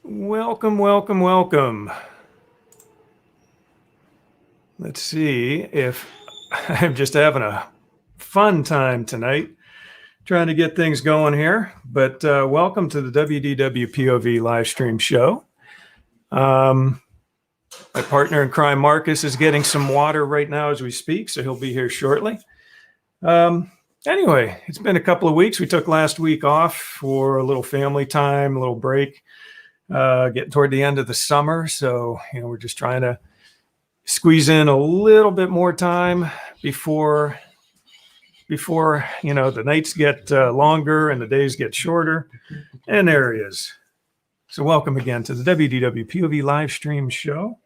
Welcome, welcome, welcome. Let's see if I'm just having a fun time tonight trying to get things going here. But welcome to the WDWpov Live Stream Show. My partner in crime, Marcus, is getting some water right now as we speak, so he'll be here shortly. Anyway, it's been a couple of weeks. We took last week off for a little family time, a little break. Getting toward the end of the summer, so we're just trying to squeeze in a little bit more time before the nights get longer and the days get shorter. And there he is. So welcome again to the WDWpov Live Stream Show.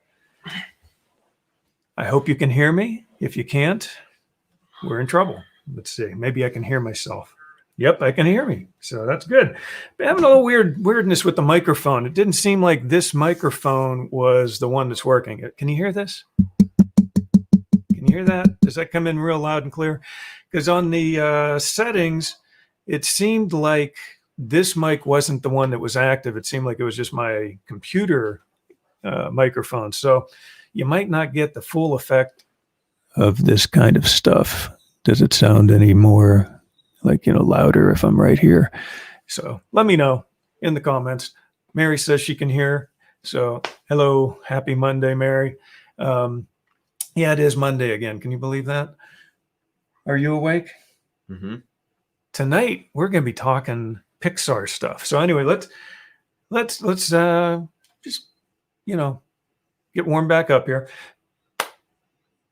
I hope you can hear me. If you can't, we're in trouble. Let's see. Maybe I can hear myself. Yep, I can hear me. So that's good. I'm having a little weirdness with the microphone. It didn't seem like this microphone was the one that's working. Can you hear this? Can you hear that? Does that come in real loud and clear? Because on the settings, it seemed like this mic wasn't the one that was active. It seemed like it was just my computer microphone. So you might not get the full effect of this kind of stuff. Does it sound any more louder if I'm right here? So let me know in the comments. Mary says she can hear. So hello, happy Monday, Mary. Yeah, it is Monday again. Can you believe that? Are you awake? Mm-hmm. Tonight, we're going to be talking Pixar stuff. So anyway, let's just, get warmed back up here.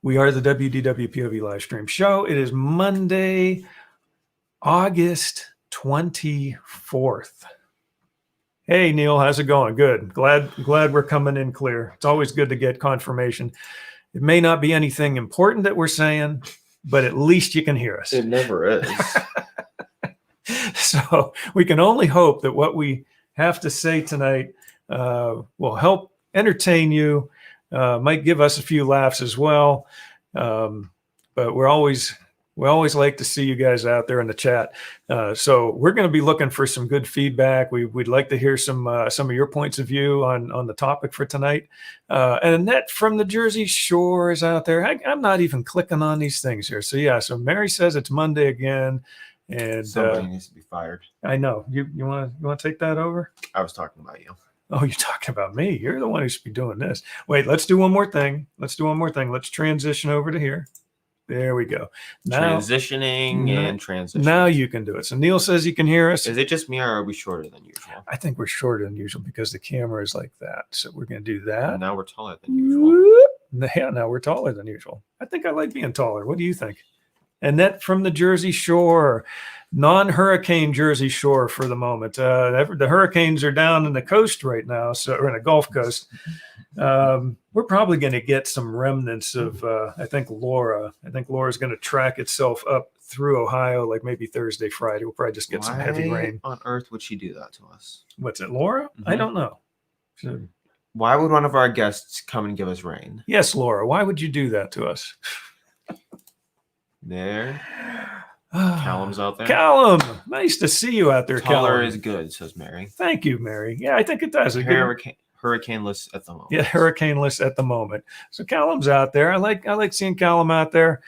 We are the WDWpov Live Stream Show. It is Monday, August 24th. Hey, Neil, how's it going? Good. Glad we're coming in clear. It's always good to get confirmation. It may not be anything important that we're saying, but at least you can hear us. It never is. So we can only hope that what we have to say tonight will help entertain you, might give us a few laughs as well. But we always like to see you guys out there in the chat. So we're going to be looking for some good feedback. We'd like to hear some of your points of view on the topic for tonight. And Annette from the Jersey Shore is out there. I'm not even clicking on these things here. So yeah, so Mary says it's Monday again. And somebody needs to be fired. I know. You want to take that over? I was talking about you. Oh, you're talking about me. You're the one who should be doing this. Wait, let's do one more thing. Let's transition over to here. There we go. Now, Transitioning and transitioning. Now you can do it. So Neil says you can hear us. Is it just me or are we shorter than usual? I think we're shorter than usual because the camera is like that. So we're going to do that. And now we're taller than usual. Yeah, now we're taller than usual. I think I like being taller. What do you think? Annette from the Jersey Shore, non-hurricane Jersey Shore for the moment. The hurricanes are down in the coast right now, or in the Gulf Coast. We're probably going to get some remnants of, I think Laura's going to track itself up through Ohio, like maybe Thursday, Friday. We'll probably just get some heavy rain. Why on earth would she do that to us? What's it, Laura? Mm-hmm. I don't know. So, why would one of our guests come and give us rain? Yes, Laura. Why would you do that to us? There. Callum's out there. Callum, nice to see you out there, Taller Callum. is good, says Mary. Thank you, Mary. Yeah, I think it does. Hurricaneless at the moment. Yeah, hurricaneless at the moment. So Callum's out there. I like seeing Callum out there.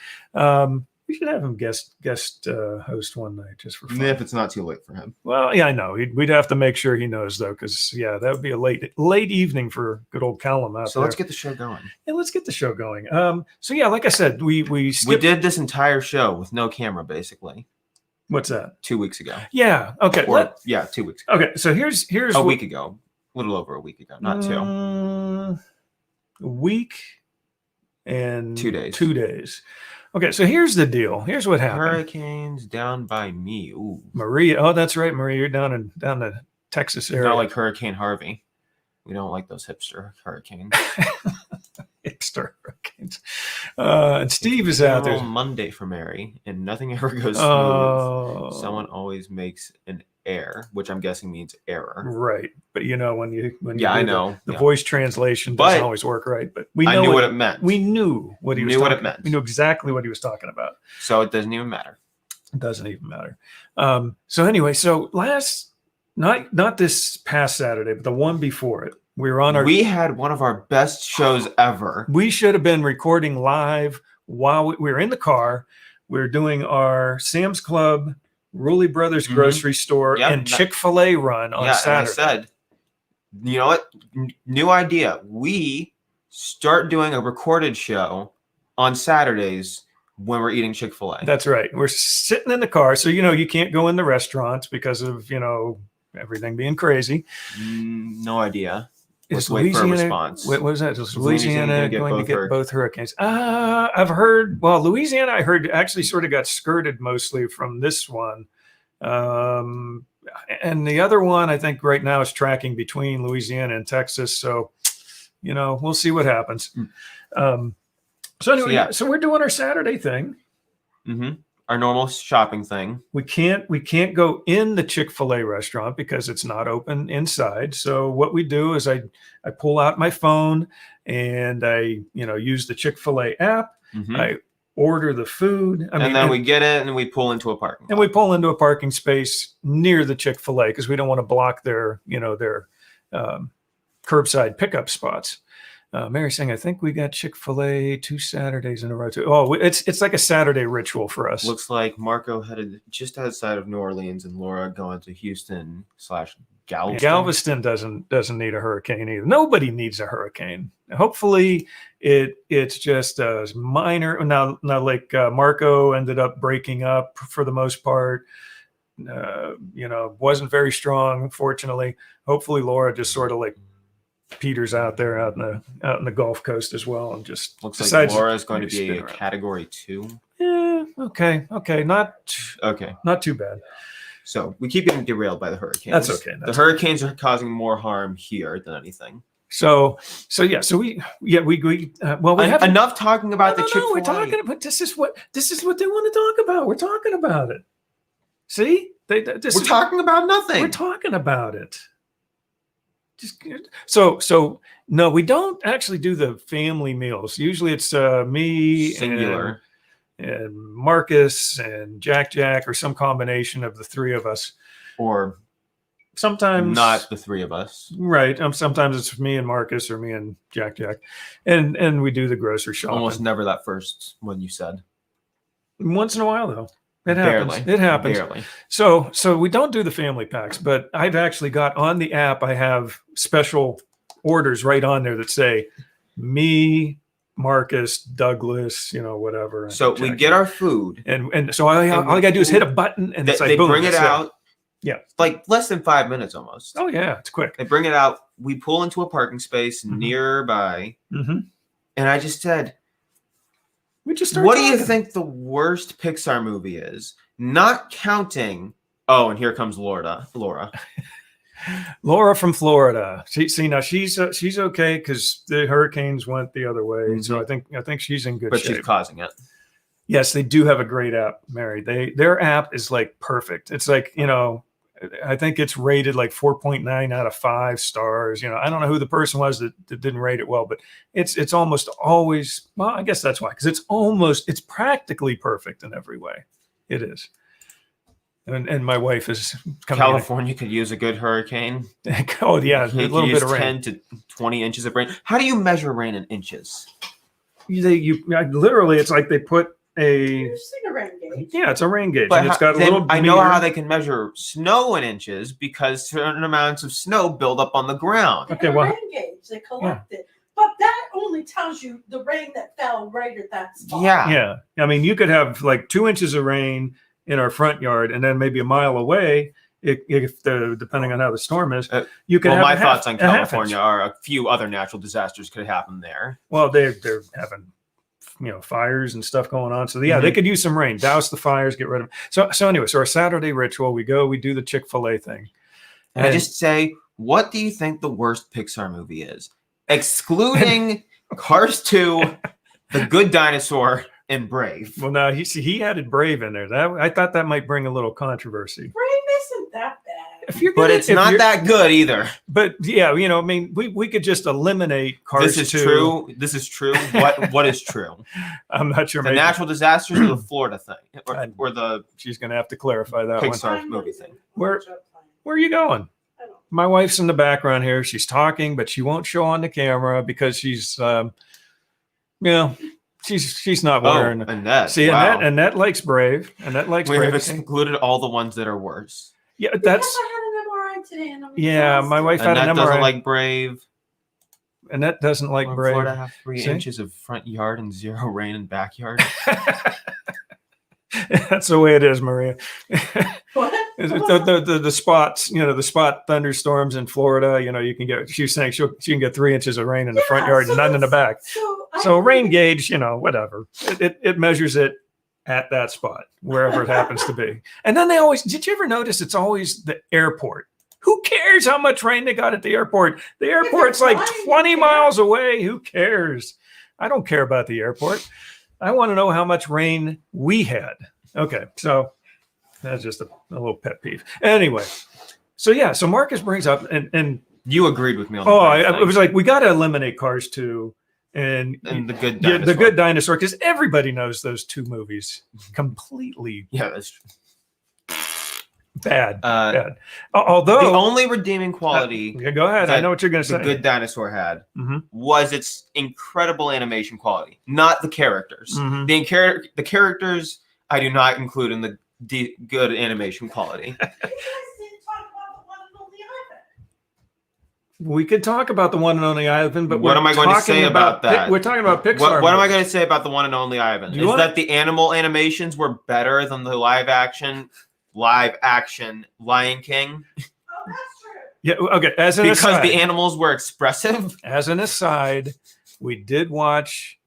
We should have him guest host one night just for fun. If it's not too late for him. Well, yeah, I know. We'd have to make sure he knows though, because yeah, that would be a late evening for good old Callum out there. So let's get the show going. Yeah, let's get the show going. So yeah, like I said, we did this entire show with no camera, basically. What's that? 2 weeks ago. Yeah. Okay. 2 weeks ago. Okay. So here's a week ago, a little over a week ago, not two. A week and 2 days. 2 days. Okay, so here's the deal. Here's what happened. Hurricanes down by me. Ooh. Maria. Oh, that's right, Maria. You're down the Texas area. Not like Hurricane Harvey. We don't like those hipster hurricanes. Hipster hurricanes. And Steve is out there. Monday for Mary, and nothing ever goes smooth. Someone always makes an error, which I'm guessing means error. Right, but when you I know the voice translation doesn't always work right. But I knew what it meant. We knew what he was. What it meant. We knew exactly what he was talking about. So it doesn't even matter. It doesn't even matter. So anyway, not this past Saturday, but the one before it, we had one of our best shows ever. We should have been recording live while we were in the car. We were doing our Sam's Club, Rulli Brothers grocery store, and Chick-fil-A run on Saturday. And I said, you know what? New idea. We start doing a recorded show on Saturdays when we're eating Chick-fil-A. That's right. We're sitting in the car. So, you can't go in the restaurants because of, everything being crazy. No idea. Is Louisiana, what was that? Is Louisiana going to get both hurricanes? I've heard, Louisiana, I heard actually sort of got skirted mostly from this one. And the other one, I think right now is tracking between Louisiana and Texas. So, we'll see what happens. So anyway, so we're doing our Saturday thing. Mm-hmm. Our normal shopping thing. We can't go in the Chick-fil-A restaurant because it's not open inside. So what we do is I pull out my phone and I use the Chick-fil-A app. Mm-hmm. I order the food. Then we get it and we pull into a parking lot. And we pull into a parking space near the Chick-fil-A because we don't want to block their curbside pickup spots. Mary's saying, I think we got Chick-fil-A 2 Saturdays in a row too. Oh, it's like a Saturday ritual for us. Looks like Marco headed just outside of New Orleans and Laura going to Houston/Galveston. Galveston doesn't need a hurricane either. Nobody needs a hurricane. Hopefully it's just a minor. Now like Marco ended up breaking up for the most part. wasn't very strong, fortunately. Hopefully Laura just sort of like peters out there out in the Gulf Coast as well, and just looks decides like Laura is going to maybe be spin a around. category 2. Yeah, okay, not too bad. So we keep getting derailed by the hurricanes. That's okay. The hurricanes are causing more harm here than anything. So we have enough talking about the No, Chick-fil-A. we're talking about this is what they want to talk about. We're talking about it. See, we're talking about nothing. We're talking about it. So no, we don't actually do the family meals. Usually it's me singular and Marcus and Jack or some combination of the three of us, or sometimes not the three of us. Right. Sometimes it's me and Marcus or me and Jack, and we do the grocery shopping. Almost never that first one you said. Once in a while though. It happens. It happens. Barely. So we don't do the family packs, but I've actually got on the app, I have special orders right on there that say me, Marcus, Douglas, whatever. So we get our food. And so all I got to do is hit a button and it's like, they boom, bring it out. Yeah. Like less than 5 minutes almost. Oh, yeah. It's quick. They bring it out. We pull into a parking space nearby. Mm-hmm. And I just said, what do you think the worst Pixar movie is? Not counting. Oh, and here comes Laura. Laura from Florida. Now she's okay because the hurricanes went the other way. Mm-hmm. So I think she's in good shape. But she's causing it. Yes, they do have a great app, Mary. Their app is like perfect. It's like, I think it's rated like 4.9 out of 5 stars. I don't know who the person was that didn't rate it well, but it's almost always, well, I guess that's why, because it's practically perfect in every way. It is. And my wife is coming. California could use a good hurricane. Oh, yeah. A little bit of rain. 10 to 20 inches of rain. How do you measure rain in inches? Literally, it's like they put a rain gauge. Yeah, it's a rain gauge. But and it's got a little I know meter. how they can measure snow in inches because certain amounts of snow build up on the ground. Okay, rain gauge, they collect it. But that only tells you the rain that fell right at that spot. Yeah. I mean, you could have like 2 inches of rain in our front yard, and then maybe a mile away, depending on how the storm is, you could have my thoughts on California are a few other natural disasters could happen there. Well, they're having fires and stuff going on. So they could use some rain, douse the fires, get rid of them. So anyway, our Saturday ritual, we do the Chick-fil-A thing. And I just say, what do you think the worst Pixar movie is? Excluding Cars 2, The Good Dinosaur, and Brave. Well, now he added Brave in there. I thought that might bring a little controversy. Brave isn't that bad. But it's not that good either. But yeah, I mean, we could just eliminate Cars 2. This is true. What is true? I'm not sure. The natural disasters or the Florida thing, or the she's going to have to clarify that Pixar movie thing. Where are you going? My wife's in the background here. She's talking, but she won't show on the camera because she's, she's not wearing. Annette. See, wow. Annette likes Brave. Annette likes Brave. We have excluded all the ones that are worse. Yeah, because I had an MRI today. And my wife had an MRI. Doesn't like Brave. Annette doesn't like Brave. Florida have 3 inches of front yard and 0 rain in backyard. That's the way it is, Maria. What? The spots, the spot thunderstorms in Florida, you can get, she was saying she can get 3 inches of rain in the front yard and none in the back. So rain gauge, whatever. It measures it at that spot, wherever it happens to be. And then did you ever notice it's always the airport? Who cares how much rain they got at the airport? The airport's like 20 miles away. Who cares? I don't care about the airport. I want to know how much rain we had. Okay, so that's just a little pet peeve. Anyway, so Marcus brings up, and you agreed with me on it was like, we got to eliminate Cars 2 and The Good Dinosaur. The Good Dinosaur, because everybody knows those two movies completely. Yeah, that's true. Bad. Although the only redeeming quality. Go ahead. I know what you're going to say. The Good Dinosaur had was its incredible animation quality, not the characters. The characters I do not include in the good animation quality. We could talk about the one and only Ivan, but what am I going to say about that? We're talking about Pixar. What am I going to say about the one and only Ivan? That the animal animations were better than the live action live action Lion King Oh, that's true. Yeah. Okay. As an because aside, the animals were expressive. as an aside, we did watch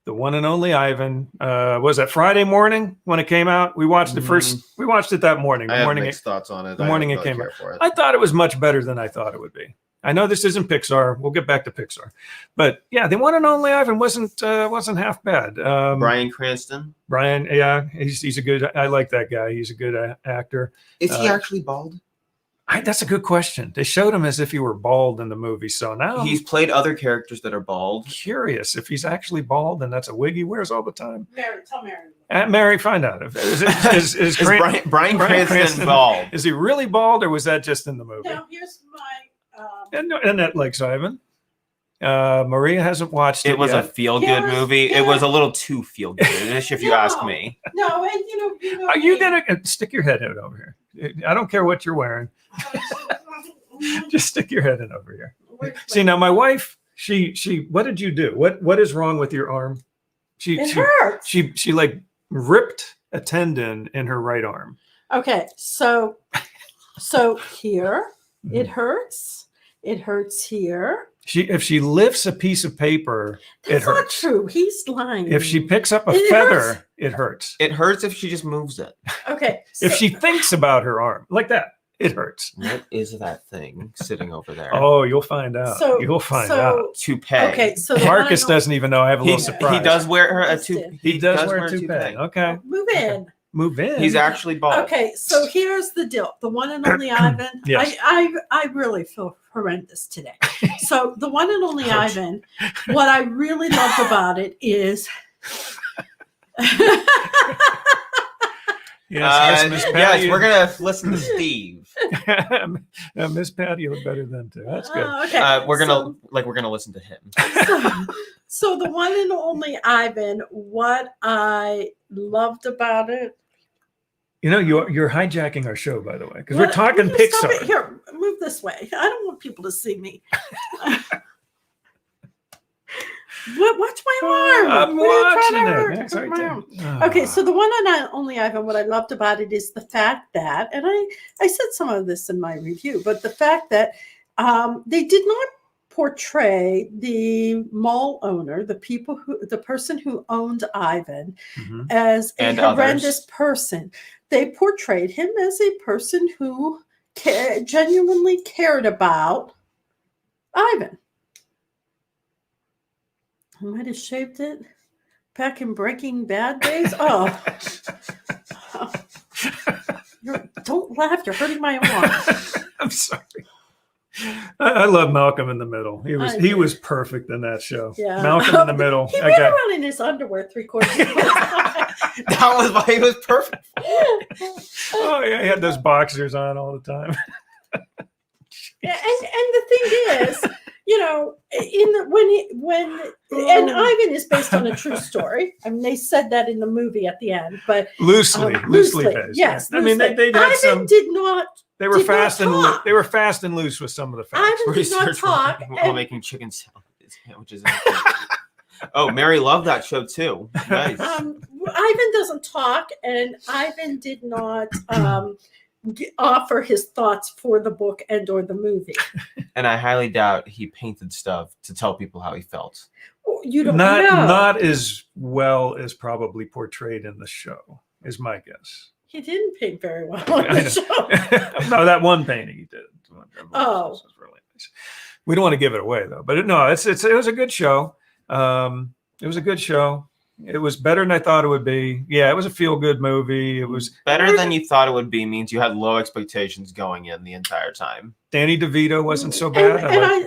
the one and only Ivan. Was that Friday morning when it came out? We watched the first. We watched it that morning. The I have morning. mixed thoughts on it. The morning it came out. I thought it was much better than I thought it would be. I know this isn't Pixar. We'll get back to Pixar, but yeah, the one and only Ivan wasn't half bad. Bryan Cranston. Brian, yeah, he's a good. I like that guy. He's a good actor. Is he actually bald? That's a good question. They showed him as if he were bald in the movie, so now He's played other characters that are bald. curious if he's actually bald, and that's a wig he wears all the time. Tell Mary. Mary, find out. Is Bryan Cranston bald? Is he really bald, or was that just in the movie? Now, here's my. And that likes Ivan. Maria hasn't watched it. It was yet. a feel-good movie. It was a little too feel-good-ish, if you ask me. No, and you know. Are you gonna stick your head out over here? I don't care what you're wearing. Just stick your head in over here. See, now my wife, she. What did you do? What is wrong with your arm? It hurts. She like ripped a tendon in her right arm. Okay, so here it hurts. It hurts here. If she lifts a piece of paper, That's it hurts. not true. He's lying. If she picks up a It feather, hurts. it hurts. It hurts if she just moves it. Okay. If she thinks about her arm like that, it hurts. What is that thing sitting over there? Oh, you'll find out. You'll find out. Toupee. Okay, so Marcus doesn't even know. I have a little surprise. He does wear a Just toupee. did. He does wear a toupee. Okay. Move in. Move in. He's actually bald. Okay, so here's the deal. The one and only Ivan. Yes. I really feel horrendous today. So the one and only Ivan, what I really loved about it is Miss Patty. yes, we're gonna listen to Steve. Miss Patty look better than too. That's good. Okay. We're gonna listen to him. So the one and only Ivan, what I loved about it. You know, you're hijacking our show, by the way, because we're What- talking will you stop it? Pixar. Here, move this way. I don't want people to see me. Watch my arm. I'm What are you watching trying to it. hurt? That's Hurt right my there. arm. Okay, so the one and only Ivan, what I loved about it is the fact that, and I said some of this in my review, but the fact that they did not portray the mall owner, the person who owned Ivan, as a horrendous person. They portrayed him as a person who genuinely cared about Ivan. I might have shaved it back in Breaking Bad days. Oh. Don't laugh. You're hurting my arm. I'm sorry. I love Malcolm in the Middle. He was perfect in that show. Yeah. Malcolm in the Middle. He ran around in his underwear 3/4 of the time. That was why he was perfect. Oh yeah, he had those boxers on all the time. And the thing is, you know, and Ivan is based on a true story. I mean, they said that in the movie at the end, but loosely based. Yes, I mean, they had Ivan some. did not. They were did not fast and talk. they were fast and loose with some of the facts. Ivan did not talk. While making chicken sandwiches. Oh, Mary loved that show too. Nice. Ivan doesn't talk, and Ivan did not offer his thoughts for the book and or the movie. And I highly doubt he painted stuff to tell people how he felt. You don't know. Not as well as probably portrayed in the show, is my guess. He didn't paint very well on the show. No, that one painting he did. Oh. Was really nice. We don't want to give it away though, but it was a good show. It was a good show. It was better than I thought it would be. Yeah, it was a feel-good movie. It was better than you thought it would be. Means you had low expectations going in the entire time. Danny DeVito wasn't so bad.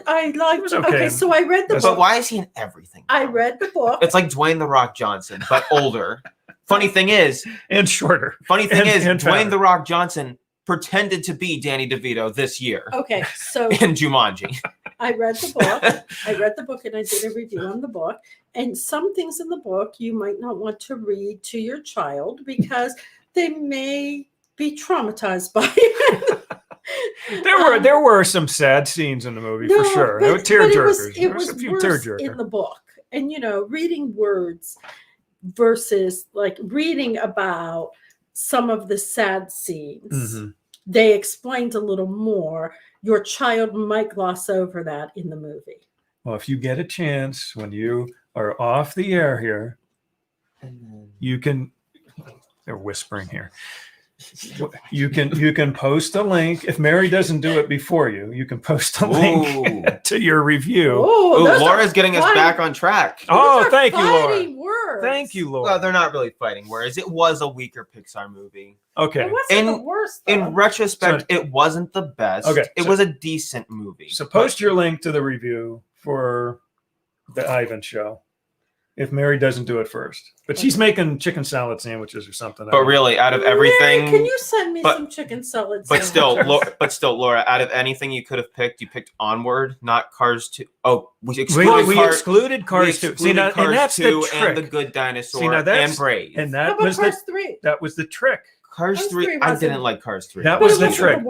I liked. was okay. Okay, so I read the book. But why is he in everything? I read the book. It's like Dwayne The Rock Johnson, but older. Funny thing is, and shorter. Funny thing is, and Dwayne The Rock Johnson pretended to be Danny DeVito this year. Okay, so in Jumanji. I read the book. I read the book and I did a review on the book. And some things in the book you might not want to read to your child because they may be traumatized by it. There were some sad scenes in the movie for sure. There were tearjerkers. It was worse in the book. And reading words versus like reading about some of the sad scenes. Mm-hmm. They explained a little more. Your child might gloss over that in the movie. Well, if you get a chance when you are off the air here, you can. They're whispering here. You can post a link. If Mary doesn't do it before you, you can post a link to your review. Ooh, Laura's getting us back on track. Oh, thank you, Laura. Words. Thank you, Laura. Well, they're not really fighting words. It was a weaker Pixar movie. Okay. It wasn't the worst, though. In retrospect, it wasn't the best. Okay, It was a decent movie. So post your link to the review for the Ivan show. If Mary doesn't do it first, but she's making chicken salad sandwiches or something. But really, out of everything, Mary, can you send me some chicken salad? But still, Laura, out of anything you could have picked, you picked Onward, not Cars 2. Oh, we excluded Cars 2. See, now, and that's the trick. And the Good Dinosaur and Brave. And that was Cars 3. That was the trick. Cars 3. I didn't like Cars 3. That was the trick.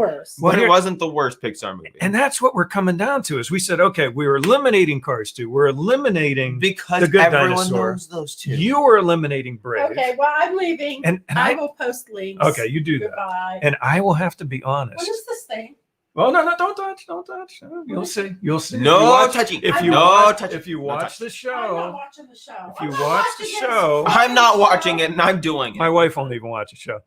But it wasn't the worst Pixar movie. And that's what we're coming down to. Is we said, okay, we were eliminating Cars 2. We're eliminating because the Good everyone Dinosaur. knows those two. You were eliminating Brave. Okay, well, I'm leaving. And I will post links. Okay, you do Goodbye. that. And I will have to be honest. What is this thing? Well, no, don't touch. You'll see. You'll see. No touching. If you watch the show, I'm not watching the show. If you watch the show, I'm not watching it, and I'm doing it. My wife won't even watch the show.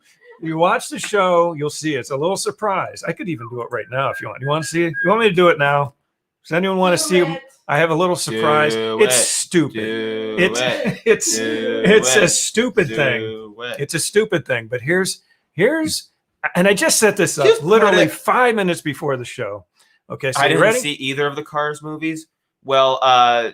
If you watch the show, you'll see it's a little surprise. I could even do it right now if you want. You want to see it? You want me to do it now? Does anyone want to see it? I have a little surprise. It's stupid. It's a stupid thing. It's a stupid thing. But here's, and I just set this up literally 5 minutes before the show. Okay, so I didn't ready? see either of the Cars movies. Well,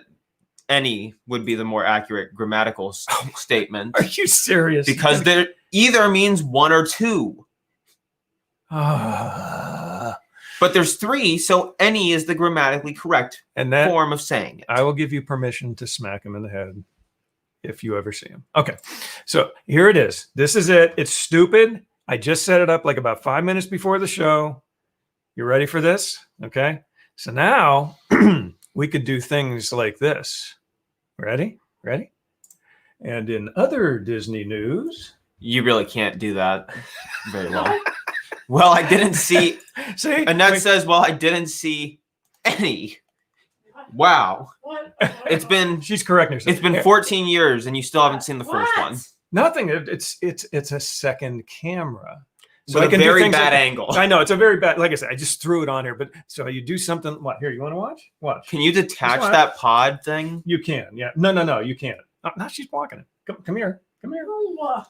any would be the more accurate grammatical statement. Are you serious? Because there either means one or two. But there's three, so any is the grammatically correct form of saying it. I will give you permission to smack him in the head if you ever see him. Okay, so here it is. This is it. It's stupid. I just set it up like about 5 minutes before the show. You ready for this? Okay. So now we could do things like this. Ready? And in other Disney news, you really can't do that very well. Well, I didn't see. See? Annette says, well, I didn't see any. Wow. It's been. She's correcting herself. It's been 14 years and you still haven't seen the first one. Nothing. It's a second camera. So I can do very bad angle. I know it's a very bad. Like I said, I just threw it on here. But so you do something. What here? You want to watch? Watch. Can you detach that pod thing? You can. Yeah. No. You can't. Oh, now she's blocking it. Come here.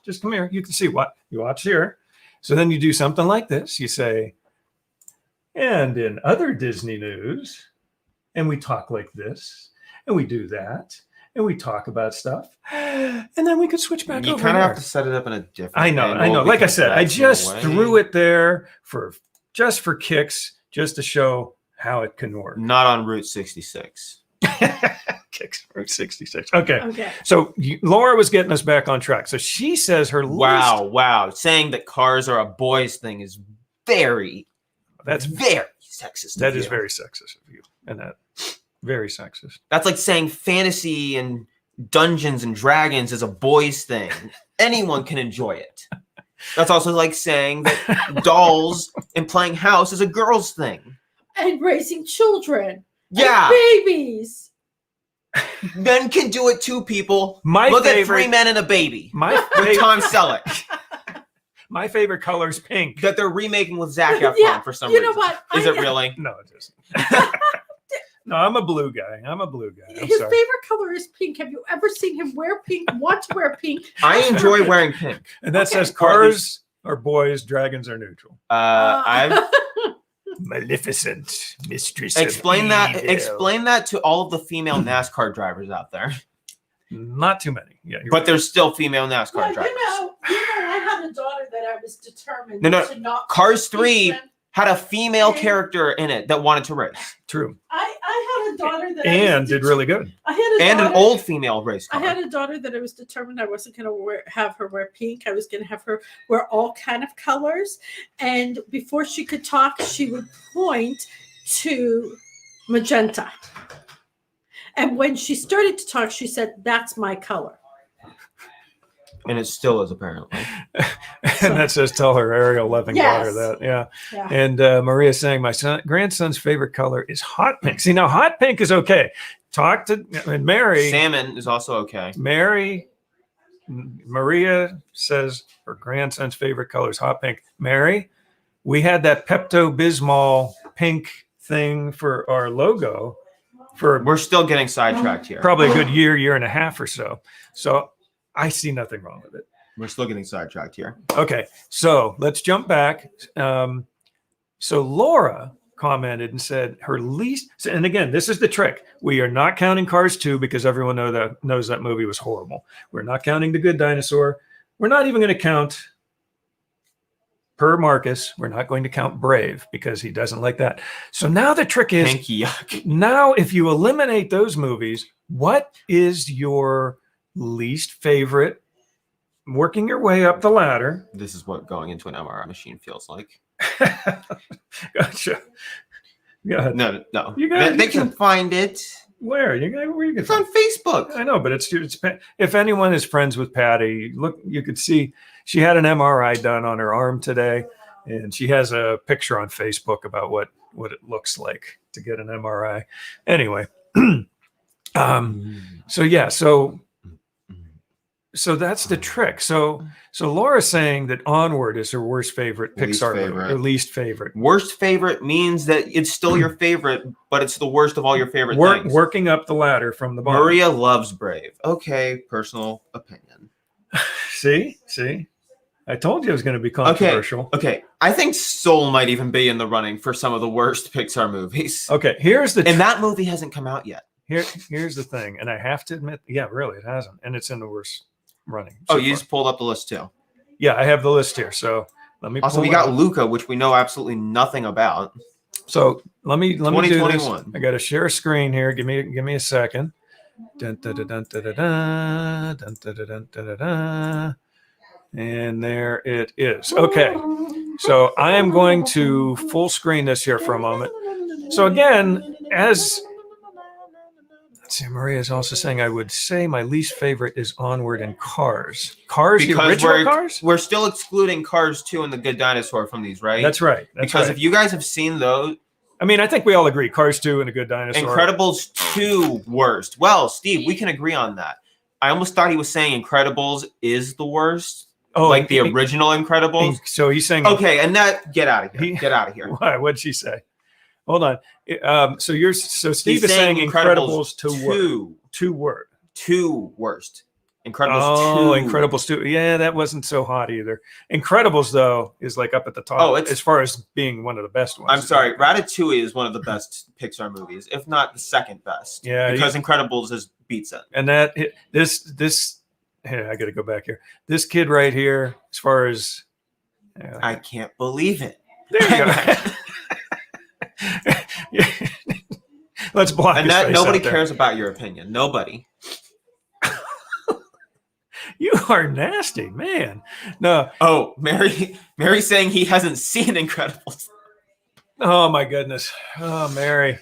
Just come here. You can see what you watch here. So then you do something like this. You say, and in other Disney news, and we talk like this, and we do that, and we talk about stuff, and then we could switch back over. You kind of have to set it up in a different I know. Like I said, I just threw it there for kicks, just to show how it can work. Not on Route 66. Kicks Route 66. Okay. So Laura was getting us back on track. So she says her Wow. Saying that cars are a boys thing is very sexist. That is very sexist of you. And that very sexist. That's like saying fantasy and Dungeons and Dragons is a boys thing. Anyone can enjoy it. That's also like saying that dolls and playing house is a girl's thing. And raising children. Yeah. And babies. Men can do it too, people. Look at 3 men and a baby. With Tom Selleck. My favorite color is pink. That they're remaking with Zac Efron for some reason. You know what? Is it really? No, it isn't. No, I'm a blue guy. His favorite color is pink. Have you ever seen him wear pink? Want to wear pink? I enjoy wearing pink. And that says cars are boys, dragons are neutral. I've Maleficent, mistress. Explain that to all of the female NASCAR drivers out there. Not too many. Yeah, but there's still female NASCAR drivers. I had a daughter that I was determined to not. Cars 3 had a female character in it that wanted to race. True. I had a daughter that did really good. An old female race car. I had a daughter that I was determined I wasn't going to have her wear pink. I was going to have her wear all kind of colors. And before she could talk, she would point to magenta. And when she started to talk, she said, "That's my color." And it still is, apparently. And that says, tell her Ariel loving daughter Yes. that. Yeah. Yeah. And Maria saying, my grandson's favorite color is hot pink. See, now hot pink is okay. Talk to and Mary. Salmon is also okay. Maria says her grandson's favorite color is hot pink. Mary, we had that Pepto-Bismol pink thing for our logo for We're still getting sidetracked here. probably a good year and a half or so. So I see nothing wrong with it. We're still getting sidetracked here. Okay, so let's jump back. So Laura commented and said her least, and again, this is the trick. We are not counting Cars 2 because everyone knows that movie was horrible. We're not counting The Good Dinosaur. We're not even going to count, per Marcus, we're not going to count Brave because he doesn't like that. So now the trick is, Pinky yuck. now if you eliminate those movies, what is your least favorite? Working your way up the ladder. This is what going into an MRI machine feels like. Gotcha. Yeah. No. You got- they can find it. Where you can It's on Facebook. I know, but it's if anyone is friends with Patty, look, you could see she had an MRI done on her arm today, and she has a picture on Facebook about what it looks like to get an MRI. Anyway, so that's the trick. So Laura's saying that Onward is her worst favorite Least Pixar favorite. movie, or least favorite. Worst favorite means that it's still your favorite, but it's the worst of all your favorite things. Working up the ladder from the bottom. Maria loves Brave. Okay, personal opinion. See, I told you it was going to be controversial. Okay. I think Soul might even be in the running for some of the worst Pixar movies. Okay, here's the And that movie hasn't come out yet. here's the thing, and I have to admit, yeah, really, it hasn't, and it's in the worst running. Oh, so you far. just pulled up the list too. Yeah, I have the list here. So let me. Also, pull we it got up. Luca, which we know absolutely nothing about. So let me do this. 2021. I got to share a screen here. Give me a second. Dun, dun, dun, dun, dun, dun, dun, dun, dun, dun, dun, dun, dun. And there it is. Okay, so I am going to full screen this here for a moment. So again, let's see, Maria is also saying I would say my least favorite is Onward and Cars. Cars, the Because original Cars? we're still excluding Cars 2 and The Good Dinosaur from these, right? That's right. That's because right. if you guys have seen those, I mean, I think we all agree Cars 2 and A Good Dinosaur. Incredibles 2 worst. Well, Steve, we can agree on that. I almost thought he was saying Incredibles is the worst. Oh, like the original Incredibles. So he's saying okay, and that get out of here. Get out of here. Why? What'd she say? Hold on. So Steve He's is saying Incredibles 2 worst. 2 worst. Incredibles 2. Incredibles 2. Yeah, that wasn't so hot either. Incredibles though is like up at the top. Oh, it's, as far as being one of the best ones. I'm sorry, Ratatouille is one of the best Pixar movies, if not the second best. Yeah, because Incredibles beats it. And this. Hey, I got to go back here. This kid right here, as far as I can't believe it. There you go. Let's block. And his that face nobody out there. cares about your opinion. Nobody. You are nasty, man. No. Oh, Mary saying he hasn't seen Incredibles. Oh my goodness. Oh, Mary.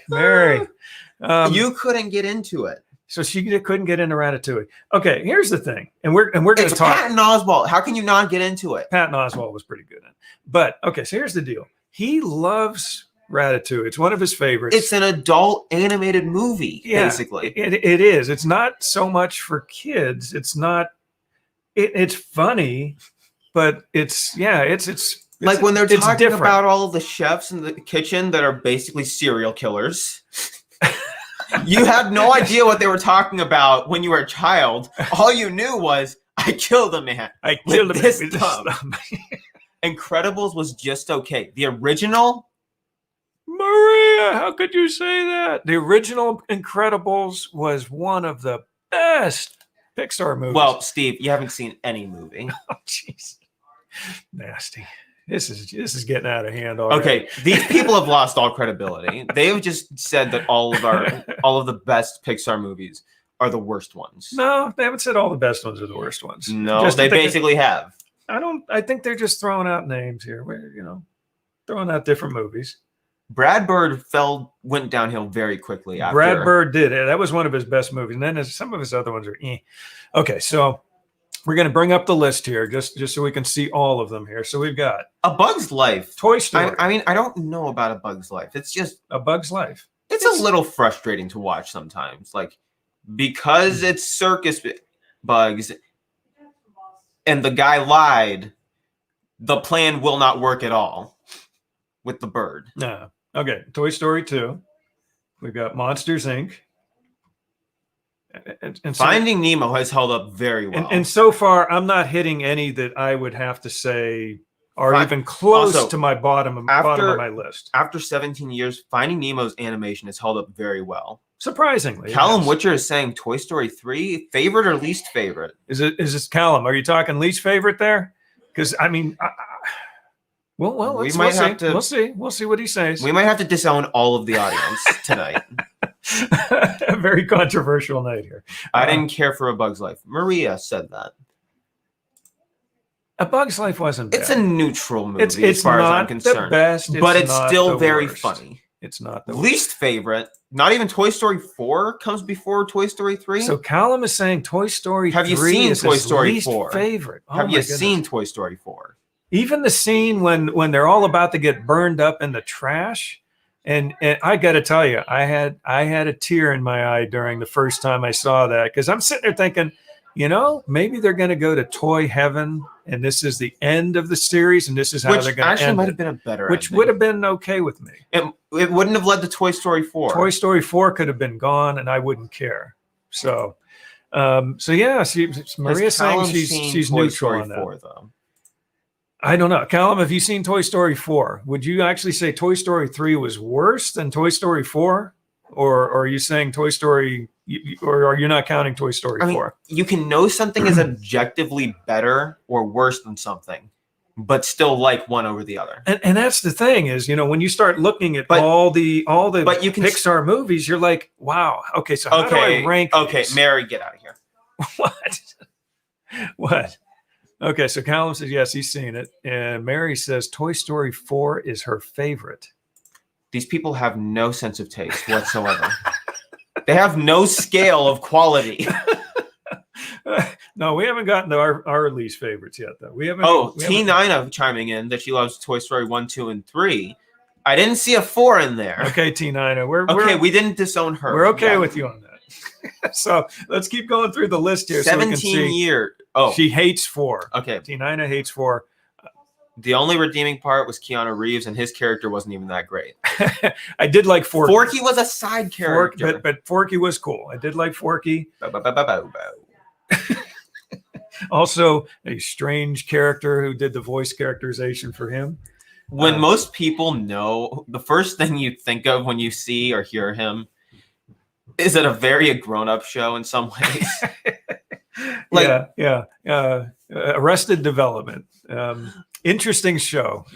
You couldn't get into it. So she couldn't get into Ratatouille. Okay, here's the thing, and we're going to talk. Patton Oswalt. How can you not get into it? Patton Oswalt was pretty good in it, but okay. So here's the deal. He loves Ratatouille. It's one of his favorites. It's an adult animated movie, basically. It is. It's not so much for kids. It's not. It's funny, but it's like when they're talking different. about all of the chefs in the kitchen that are basically serial killers. You had no idea what they were talking about when you were a child. All you knew was, I killed a man. I killed him this with stuff. Incredibles was just okay. The original? Maria, how could you say that? The original Incredibles was one of the best Pixar movies. Well, Steve, you haven't seen any movie. Oh, jeez. Nasty. This is getting out of hand already. Okay, these people have lost all credibility. They have just said that all of the best Pixar movies are the worst ones. No, they haven't said all the best ones are the worst ones. No, Just they basically have. I think they're just throwing out names here. We're, throwing out different movies. Brad Bird went downhill very quickly after. Brad Bird did it. That was one of his best movies. And then some of his other ones are eh. Okay, so We're going to bring up the list here just so we can see all of them here. So we've got A Bug's Life. Toy Story. I mean, I don't know about A Bug's Life. It's just A Bug's Life. it's a little frustrating to watch sometimes. Like, because it's circus bugs and the guy lied, the plan will not work at all with the bird. No. Okay. Toy Story 2. We've got Monsters, Inc. And so, Finding Nemo has held up very well. and so far, I'm not hitting any that I would have to say are even close Also, to my bottom of my list. After 17 years, Finding Nemo's animation has held up very well. Surprisingly. Callum yes. Witcher is saying Toy Story 3, favorite or least favorite? Is this Callum? Are you talking least favorite there? Because I mean, well, We might have to- We'll see. We'll see what he says. We might have to disown all of the audience tonight. A very controversial night here. I didn't care for A Bug's Life. Maria said that. A Bug's Life wasn't bad. It's a neutral movie It's as far as I'm not the concerned. best, but it's not still the very worst. funny. It's not the Least favorite, not even Toy Story 4 comes before Toy Story 3. So Callum is saying Toy Story Have you 3 seen is Toy his Story least 4? favorite. Oh Have my you goodness. seen Toy Story 4? Even the scene when they're all about to get burned up in the trash? And I got to tell you, I had a tear in my eye during the first time I saw that, because I'm sitting there thinking, maybe they're going to go to toy heaven, and this is the end of the series, and this is how Which they're going to actually end might it, have been a better which ending. would have been okay with me. It wouldn't have led to Toy Story 4. Toy Story 4 could have been gone, and I wouldn't care. So yeah, Maria's saying she's Toy neutral Story on that. 4, though. I don't know. Callum, have you seen Toy Story 4? Would you actually say Toy Story 3 was worse than Toy Story 4? Or are you saying Toy Story, or are you not counting Toy Story 4? You can know something is objectively better or worse than something, but still like one over the other. And that's the thing is, when you start looking at all the but you can Pixar movies, you're like, wow, okay, so how do I rank these? Mary, get out of here. What? Okay, so Callum says yes, he's seen it, and Mary says Toy Story 4 is her favorite. These people have no sense of taste whatsoever. They have no scale of quality. No, we haven't gotten to our least favorites yet, though. We haven't. T9 chiming in that she loves Toy Story 1, 2, and 3. I didn't see a 4 in there. Okay, T9, we didn't disown her. We're okay with you on that. So let's keep going through the list here. 17 years. Oh, she hates 4. Okay. T9 hates 4. The only redeeming part was Keanu Reeves, and his character wasn't even that great. I did like Forky. Forky was a side character. But Forky was cool. I did like Forky. Bow, bow, bow, bow, bow, bow. Also, a strange character who did the voice characterization for him. When most people know, the first thing you think of when you see or hear him is it a very grown-up show in some ways. Arrested Development. Interesting show.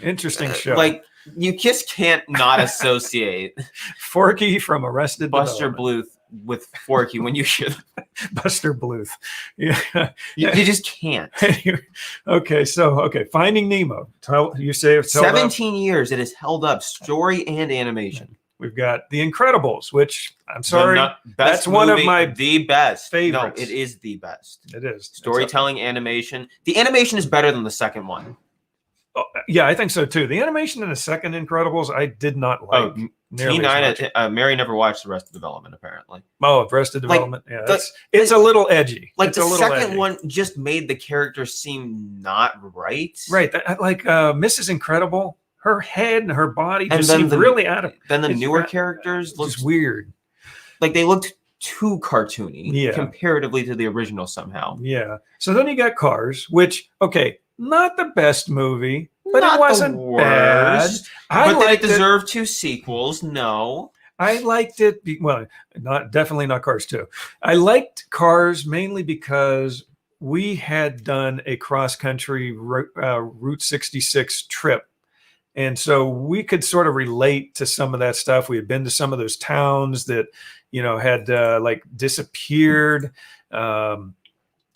Like, you just can't not associate Forky from Arrested Buster Development. Bluth with Forky when you hear Buster Bluth. Yeah. You just can't. Okay, Finding Nemo. Tell 17 years it has held up, story and animation. We've got The Incredibles, which I'm sorry, that's one of my the best favorites. No, it is the best. It is Storytelling, animation. The animation is better than the second one. Oh, yeah, I think so too. The animation in the second Incredibles, I did not like. T9, Mary never watched the rest of Development, apparently. Oh, Arrested Development. Yeah, it's a little edgy. Like, the second one just made the characters seem not right. Right. Mrs. Incredible, her head and her body just seemed really out of. Then the newer characters looked weird. Like, they looked too cartoony comparatively to the original somehow. Yeah. So then you got Cars, which, not the best movie, but it wasn't bad. But did it deserve 2 sequels? No. I liked it. Definitely not Cars 2. I liked Cars mainly because we had done a cross-country Route 66 trip. And so we could sort of relate to some of that stuff. We had been to some of those towns that, had disappeared.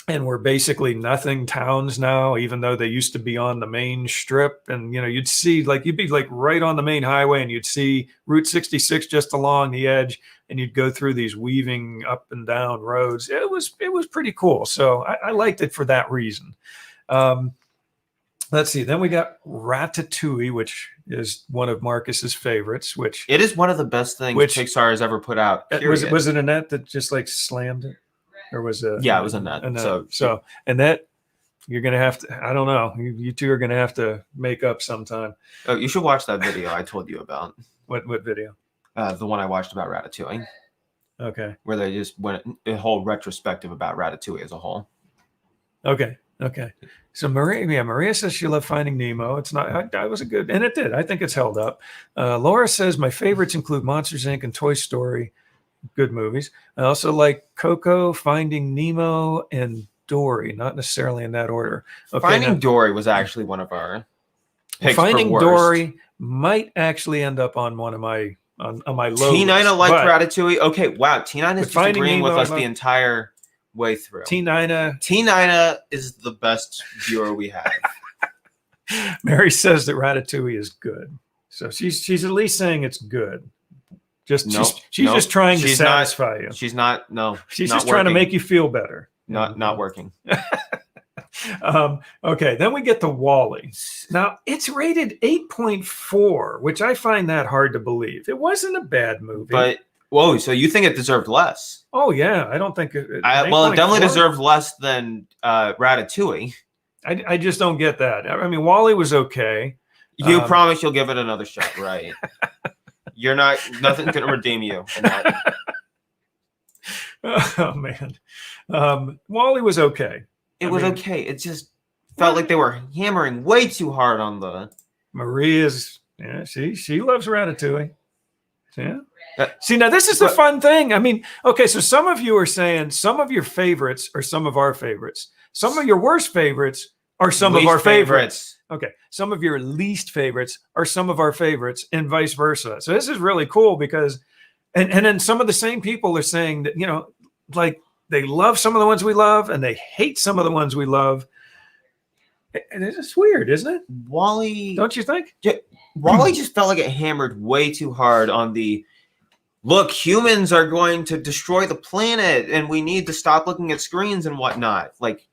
and we're basically nothing towns now, even though they used to be on the main strip. And you'd see you'd be like right on the main highway, and you'd see Route 66 just along the edge, and you'd go through these weaving up and down roads. It was pretty cool. So I liked it for that reason. Let's see. Then we got Ratatouille, which is one of Marcus's favorites. Which it is one of the best things Pixar has ever put out. Was it Annette that just slammed it? Or was it? Yeah, it was Annette. So Annette, you're gonna have to. I don't know. You two are gonna have to make up sometime. Oh, you should watch that video I told you about. What video? The one I watched about Ratatouille. Okay. Where they just went a whole retrospective about Ratatouille as a whole. Okay. So Maria says she loved Finding Nemo. It's not. That was a good, and it did. I think it's held up. Laura says my favorites include Monsters Inc. and Toy Story. Good movies. I also like Coco, Finding Nemo, and Dory. Not necessarily in that order. Okay, Finding Dory was actually one of our picks. Finding for worst. Dory might actually end up on one of my on my low. T9 liked Ratatouille. Okay, wow. T9 is disagreeing with us the entire way through. T9 is the best viewer we have. Mary says that Ratatouille is good, so she's at least saying it's good. She's just trying to satisfy you. She's not. No, she's just trying to make you feel better. Not working. Okay, then we get to WALL-E. Now it's rated 8.4, which I find that hard to believe. It wasn't a bad movie, but whoa, so you think it deserved less? Oh yeah, I don't think it. It definitely deserved less than Ratatouille. I just don't get that. I mean, WALL-E was okay. You promise you'll give it another shot, right? You're not. Nothing's gonna redeem you. In that. Oh man, WALL-E was okay. It was okay. It just felt like they were hammering way too hard on the. Maria's. Yeah, she loves Ratatouille. Yeah. See, now this is the fun thing. I mean, okay, so some of you are saying some of your favorites are some of our favorites. Some of your worst favorites are some of our favorites. Okay, some of your least favorites are some of our favorites, and vice versa. So this is really cool because, and then some of the same people are saying that like they love some of the ones we love and they hate some of the ones we love. And it's just weird, isn't it? WALL-E, don't you think? Yeah, WALL-E just felt like it hammered way too hard on the. Look, humans are going to destroy the planet, and we need to stop looking at screens and whatnot. Like.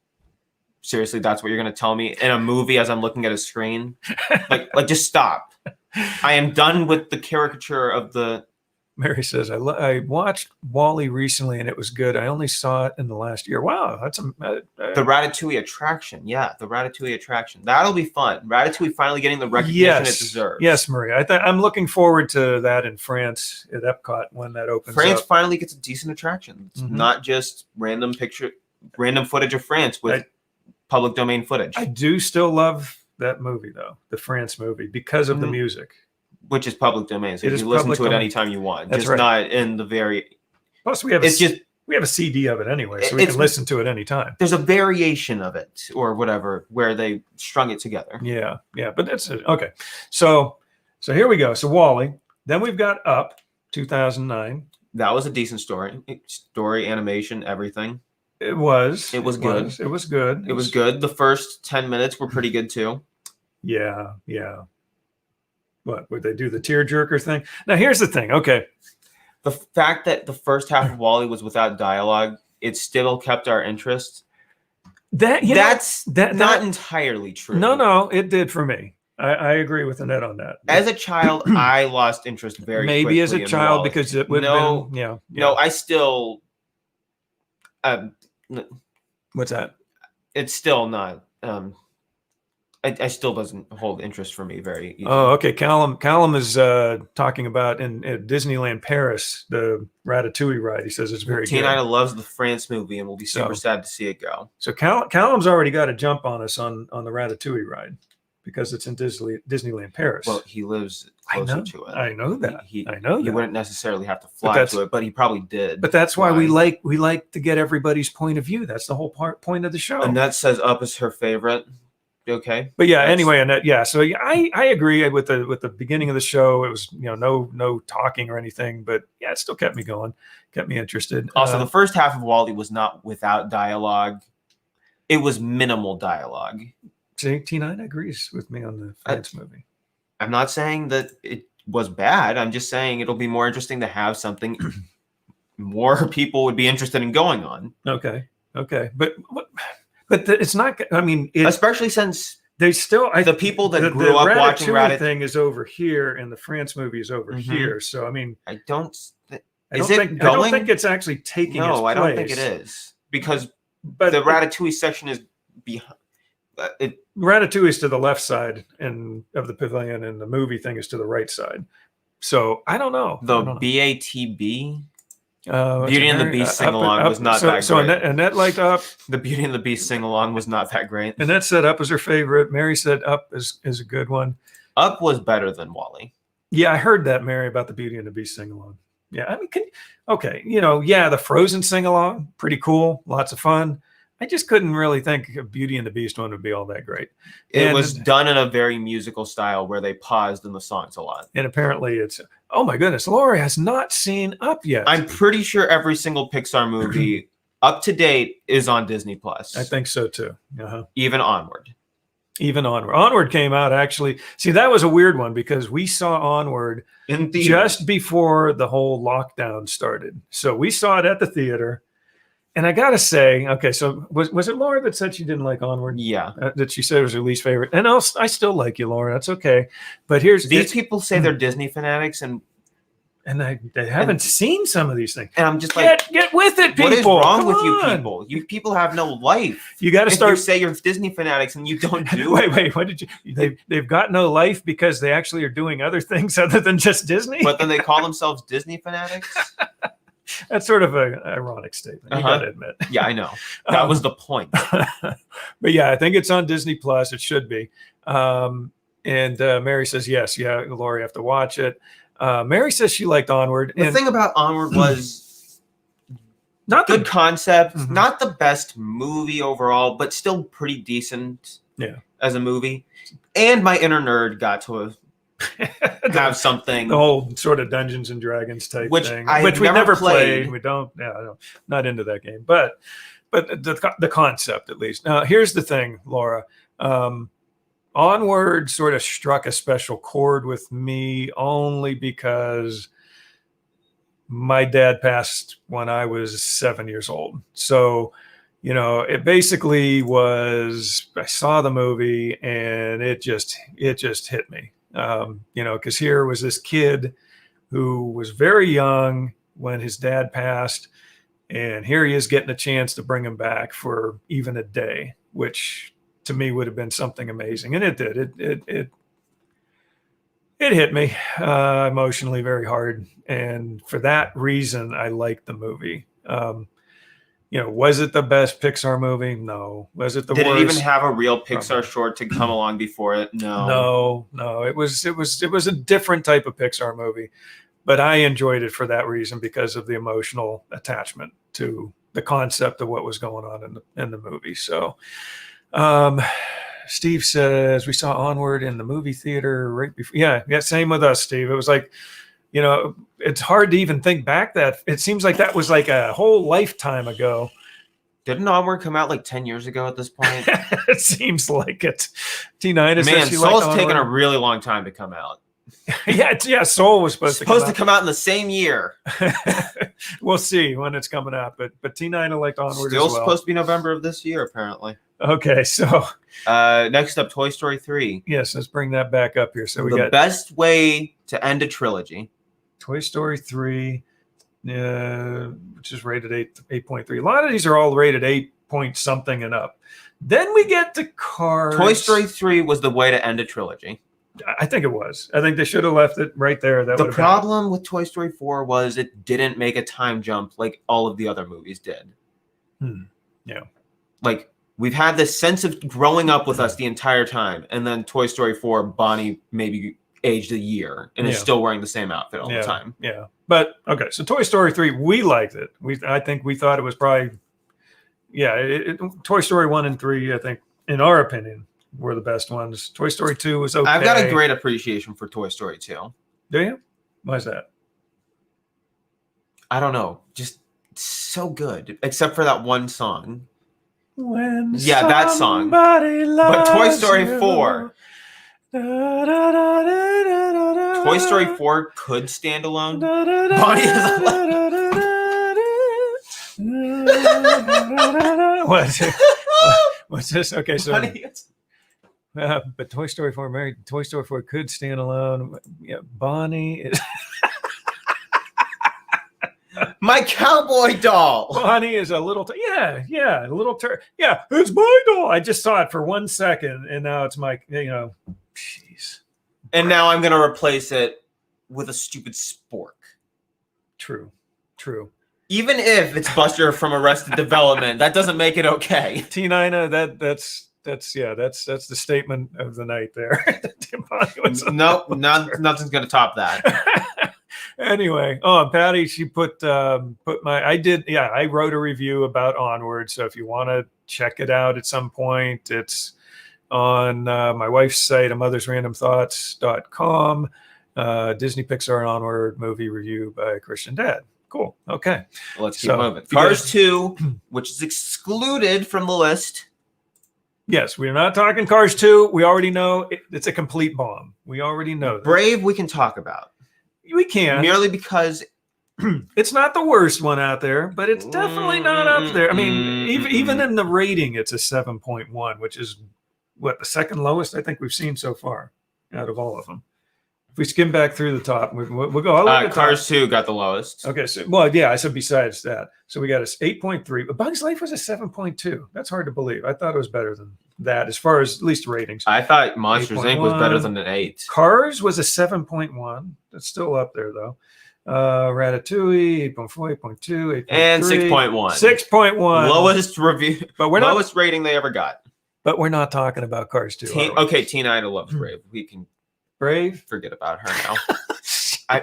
Seriously, that's what you're going to tell me in a movie as I'm looking at a screen? Like just stop. I am done with the caricature of the... Mary says, I watched WALL-E recently and it was good. I only saw it in the last year. Wow, that's the Ratatouille attraction. Yeah, the Ratatouille attraction. That'll be fun. Ratatouille finally getting the recognition it deserves. Yes, Maria. I'm looking forward to that in France at Epcot when that opens France up. Finally gets a decent attraction. It's not just random footage of France with... public domain footage. I do still love that movie though, the France movie, because of the music, which is public domain. So you can listen to it anytime you want. That's just not in the very. Plus, we have a CD of it anyway, so we can listen to it anytime. There's a variation of it or whatever where they strung it together. Yeah, but that's it. Okay, so here we go. So WALL-E. Then we've got Up, 2009. That was a decent story, animation, everything. It was good. It was good. The first 10 minutes were pretty good too. Yeah. What would they do? The tearjerker thing? Now here's the thing. Okay. The fact that the first half of WALL-E was without dialogue, it still kept our interest. That's not entirely true. No, it did for me. I agree with Annette on that. As a child, I lost interest very quickly. Maybe as a child because it would have been, No, I still... what's that? It's still not. I still doesn't hold interest for me very easily. Oh, okay. Callum is talking about in Disneyland Paris, the Ratatouille ride. He says it's very good. Tina loves the France movie and will be super sad to see it go. So Callum's already got a jump on us on the Ratatouille ride because it's in Disneyland Paris. Well, he lives closer to it. I know that. He wouldn't necessarily have to fly to it, but he probably did. But that's why we like to get everybody's point of view. That's the whole point of the show. And that says Up is her favorite. Okay. But anyway, Annette, so I agree with the beginning of the show. It was no talking or anything, but it still kept me going, kept me interested. Also, the first half of WALL-E was not without dialogue. it was minimal dialogue. See, T9 agrees with me on the France movie. I'm not saying that it was bad. I'm just saying it'll be more interesting to have something more people would be interested in going on. Okay. But it's not, I mean, especially since they still, the people that grew up watching Ratatouille thing is over here and the France movie is over Mm-hmm. here. So, I mean, I don't think it's actually taking its place. I don't think it is, because the Ratatouille section is behind. Ratatouille is to the left side of the pavilion, and the movie thing is to the right side. So I don't know. BATB, Beauty and the Beast sing along was not that great. So Annette liked Up. The Beauty and the Beast sing along was not that great. Annette said Up was her favorite. Mary said Up is a good one. Up was better than Wall-E. Yeah, I heard that, Mary, about the Beauty and the Beast sing along. Yeah, I mean, the Frozen sing along, pretty cool, lots of fun. I just couldn't really think a Beauty and the Beast one would be all that great. It was done in a very musical style where they paused in the songs a lot. And apparently it's, oh my goodness, Laura has not seen Up yet. I'm pretty sure every single Pixar movie up to date is on Disney Plus. I think so too. Uh-huh. Even Onward. Onward came out actually. See, that was a weird one because we saw Onward in theater just before the whole lockdown started. So we saw it at the theater. And I gotta say, okay, so was it Laura that said she didn't like Onward? Yeah, that she said it was her least favorite. And I still like you, Laura. That's okay. But these people say they're Disney fanatics, and they haven't seen some of these things. And I'm just like, get with it, people. What is wrong with you people? You people have no life. You got to start. You say you're Disney fanatics and you don't do. Wait. What did you? They've got no life because they actually are doing other things other than just Disney. But then they call themselves Disney fanatics. That's sort of an ironic statement. You got to admit. Yeah, I know. That was the point. But yeah, I think it's on Disney Plus. It should be. And Mary says yes. Yeah, Laura, you have to watch it. Mary says she liked Onward. The thing about Onward was not good concept, not the best movie overall, but still pretty decent. Yeah, as a movie. And my inner nerd got to have something, the whole sort of Dungeons and Dragons type thing, which we never played. We don't, not into that game, but the concept at least. Now, here's the thing, Laura. Onward sort of struck a special chord with me only because my dad passed when I was 7 years old. So, it basically was, I saw the movie and it just hit me. Because here was this kid who was very young when his dad passed, and here he is getting a chance to bring him back for even a day, which to me would have been something amazing. And it did. It hit me emotionally very hard. And for that reason, I liked the movie. Was it the best Pixar movie? No. Was it the worst? Did it even have a real Pixar short to come along before it? No. No. It was a different type of Pixar movie, but I enjoyed it for that reason because of the emotional attachment to the concept of what was going on in the movie. So, Steve says we saw Onward in the movie theater right before. Yeah. Same with us, Steve. It was like, it's hard to even think back that it seems like that was like a whole lifetime ago. Didn't Onward come out like 10 years ago at this point? It seems like it. T9 is man, Soul's taken a really long time to come out. yeah. Soul was supposed to come out in the same year. We'll see when it's coming out, but T9 liked Onward still as well. Supposed to be November of this year, apparently. Okay, so next up, Toy Story 3. Yes, let's bring that back up here. So we got the best way to end a trilogy. Toy Story 3, which is rated 8.3. A lot of these are all rated 8 point something and up. Then we get to Cars. Toy Story 3 was the way to end a trilogy. I think it was. I think they should have left it right there. The problem with Toy Story 4 was it didn't make a time jump like all of the other movies did. Yeah. Like, we've had this sense of growing up with us the entire time. And then Toy Story 4, Bonnie maybe aged a year and is still wearing the same outfit all the time. Yeah. But, okay, so Toy Story 3, we liked it. I think we thought it was probably, Toy Story 1 and 3, I think, in our opinion, were the best ones. Toy Story 2 was okay. I've got a great appreciation for Toy Story 2. Do you? Why is that? I don't know. Just so good, except for that one song. When Yeah, that song. somebody But Toy loves Story you. 4. Da, da, da, da, da, da, da, Toy Story 4 could stand alone. da, da, da, Bonnie is da, alive. da, da, da, da, da. What's this? Okay, so Bonnie is- but Toy Story 4, Toy Story 4 could stand alone. Yeah, Bonnie is My cowboy doll. Bonnie is a little a little yeah, it's my doll. I just saw it for 1 second, and now it's my jeez. And now I'm going to replace it with a stupid spork. True. Even if it's Buster from Arrested Development, that doesn't make it okay. T9, that's the statement of the night there. Nothing's going to top that. Anyway, Patty, she put I wrote a review about Onward, so if you want to check it out at some point, it's on my wife's site, mothersrandomthoughts.com. Disney Pixar and Onward movie review by Christian Dad. Cool. Okay. Well, let's keep moving. Cars 2, which is excluded from the list. Yes, we're not talking Cars 2. We already know it's a complete bomb. We already know that. Brave, we can talk about. We can. Merely because it's not the worst one out there, but it's definitely not up there. I mean, even in the rating, it's a 7.1, which is the second lowest I think we've seen so far out of all of them. If we skim back through the top, we'll go all the way to the Cars top. 2 got the lowest. Okay, so I said besides that. So we got a 8.3. But Bug's Life was a 7.2. That's hard to believe. I thought it was better than that as far as at least ratings. I thought Monsters Inc. was better than an 8. Cars was a 7.1. That's still up there though. Ratatouille 8.4, 8.2, 8.3, and 6.1. 6.1. Lowest review, but we're lowest rating they ever got. But we're not talking about Cars 2. Okay, T9 loves Brave. We can Brave. forget about her now.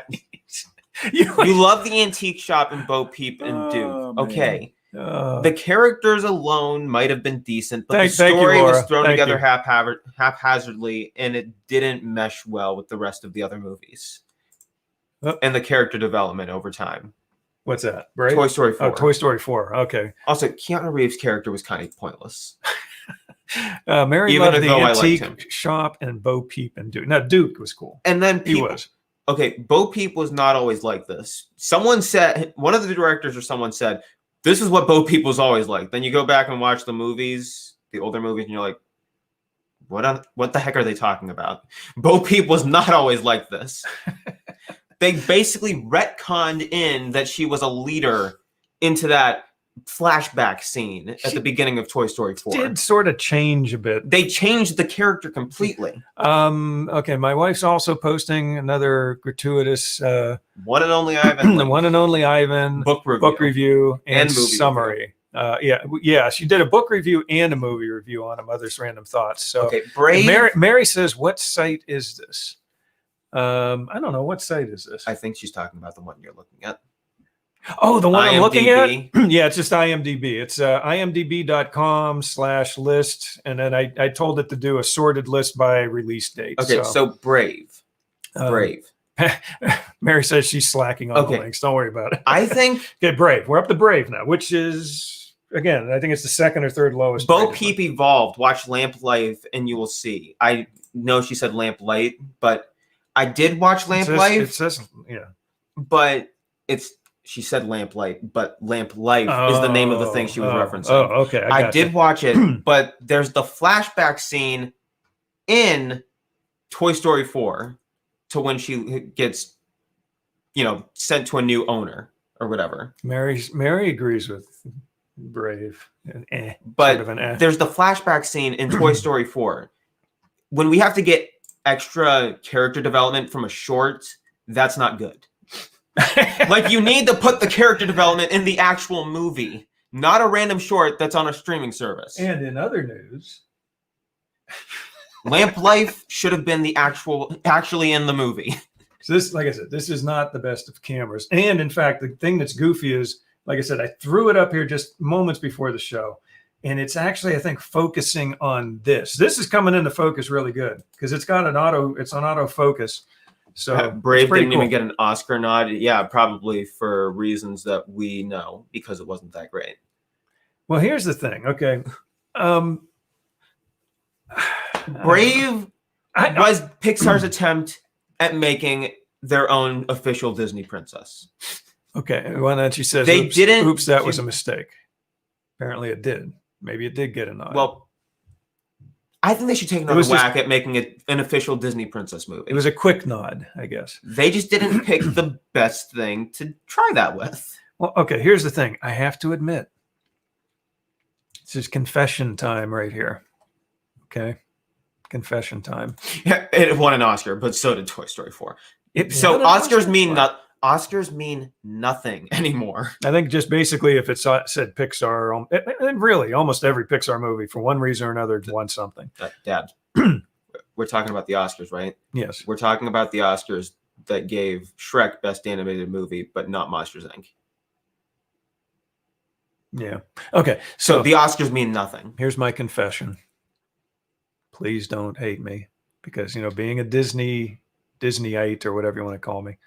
You love the antique shop and Bo Peep and Duke. Okay. The characters alone might have been decent, but the story was thrown together haphazardly, and it didn't mesh well with the rest of the other movies. And the character development over time. What's that? Brave? Toy Story 4. Oh, Toy Story 4. Okay. Also, Keanu Reeves' character was kind of pointless. Mary loved the antique shop and Bo Peep and Duke. Now, Duke was cool. And then he was. Okay, Bo Peep was not always like this. Someone said, one of the directors or someone said, this is what Bo Peep was always like. Then you go back and watch the movies, the older movies, and you're like, what the heck are they talking about? Bo Peep was not always like this. They basically retconned in that she was a leader into that flashback scene at the beginning of Toy Story 4. Did sort of change a bit. They changed the character completely. Okay, my wife's also posting another gratuitous One and Only Ivan. The One and Only Ivan book review and movie summary. Yeah, she did a book review and a movie review on A Mother's Random Thoughts. So okay, Brave. Mary says, what site is this? I don't know. What site is this? I think she's talking about the one you're looking at. Oh, the one IMDb. I'm looking at? Yeah, it's just IMDb. It's imdb.com/list. And then I told it to do a sorted list by release date. Okay, so Brave. Mary says she's slacking on the links. Don't worry about it. I think... Okay, Brave. We're up to Brave now, which is, again, I think it's the second or third lowest. Bo Peep evolved. Watch Lamp Life and you will see. I know she said Lamp Light, but I did watch Lamp Life. It says, yeah. But she said Lamp Light, but Lamp Life is the name of the thing she was referencing. Oh, okay. I did watch it, but there's the flashback scene in Toy Story 4 to when she gets, sent to a new owner or whatever. Mary agrees with Brave. But there's the flashback scene in Toy Story 4. When we have to get extra character development from a short, that's not good. Like, you need to put the character development in the actual movie, not a random short that's on a streaming service. And in other news, Lamp Life should have been actually in the movie. So this, like I said, this is not the best of cameras. And in fact, the thing that's goofy is, like I said, I threw it up here just moments before the show. And it's actually, I think, focusing on this. This is coming into focus really good because it's got it's on auto focus. So Brave didn't even get an Oscar nod. Yeah, probably for reasons that we know because it wasn't that great. Well, here's the thing. Okay. Brave was Pixar's attempt at making their own official Disney princess. Okay, why don't you say They oops, didn't- oops, that was a mistake. Apparently it did. Maybe it did get a nod. Well, I think they should take another was just- whack at making it an official Disney princess movie. it was a quick nod, I guess. They just didn't pick the best thing to try that with. Well, okay, here's the thing. I have to admit, this is confession time right here. Okay? Confession time. It won an Oscar, but so did Toy Story 4. It So won an Oscars Oscar? mean Wow. Oscars mean nothing anymore. I think just basically if it said Pixar, and really almost every Pixar movie for one reason or another won something. Dad, we're talking about the Oscars, right? Yes. We're talking about the Oscars that gave Shrek Best Animated Movie, but not Monsters, Inc. Yeah. Okay. So So the Oscars mean nothing. here's my confession. Please don't hate me because, being a Disneyite or whatever you want to call me,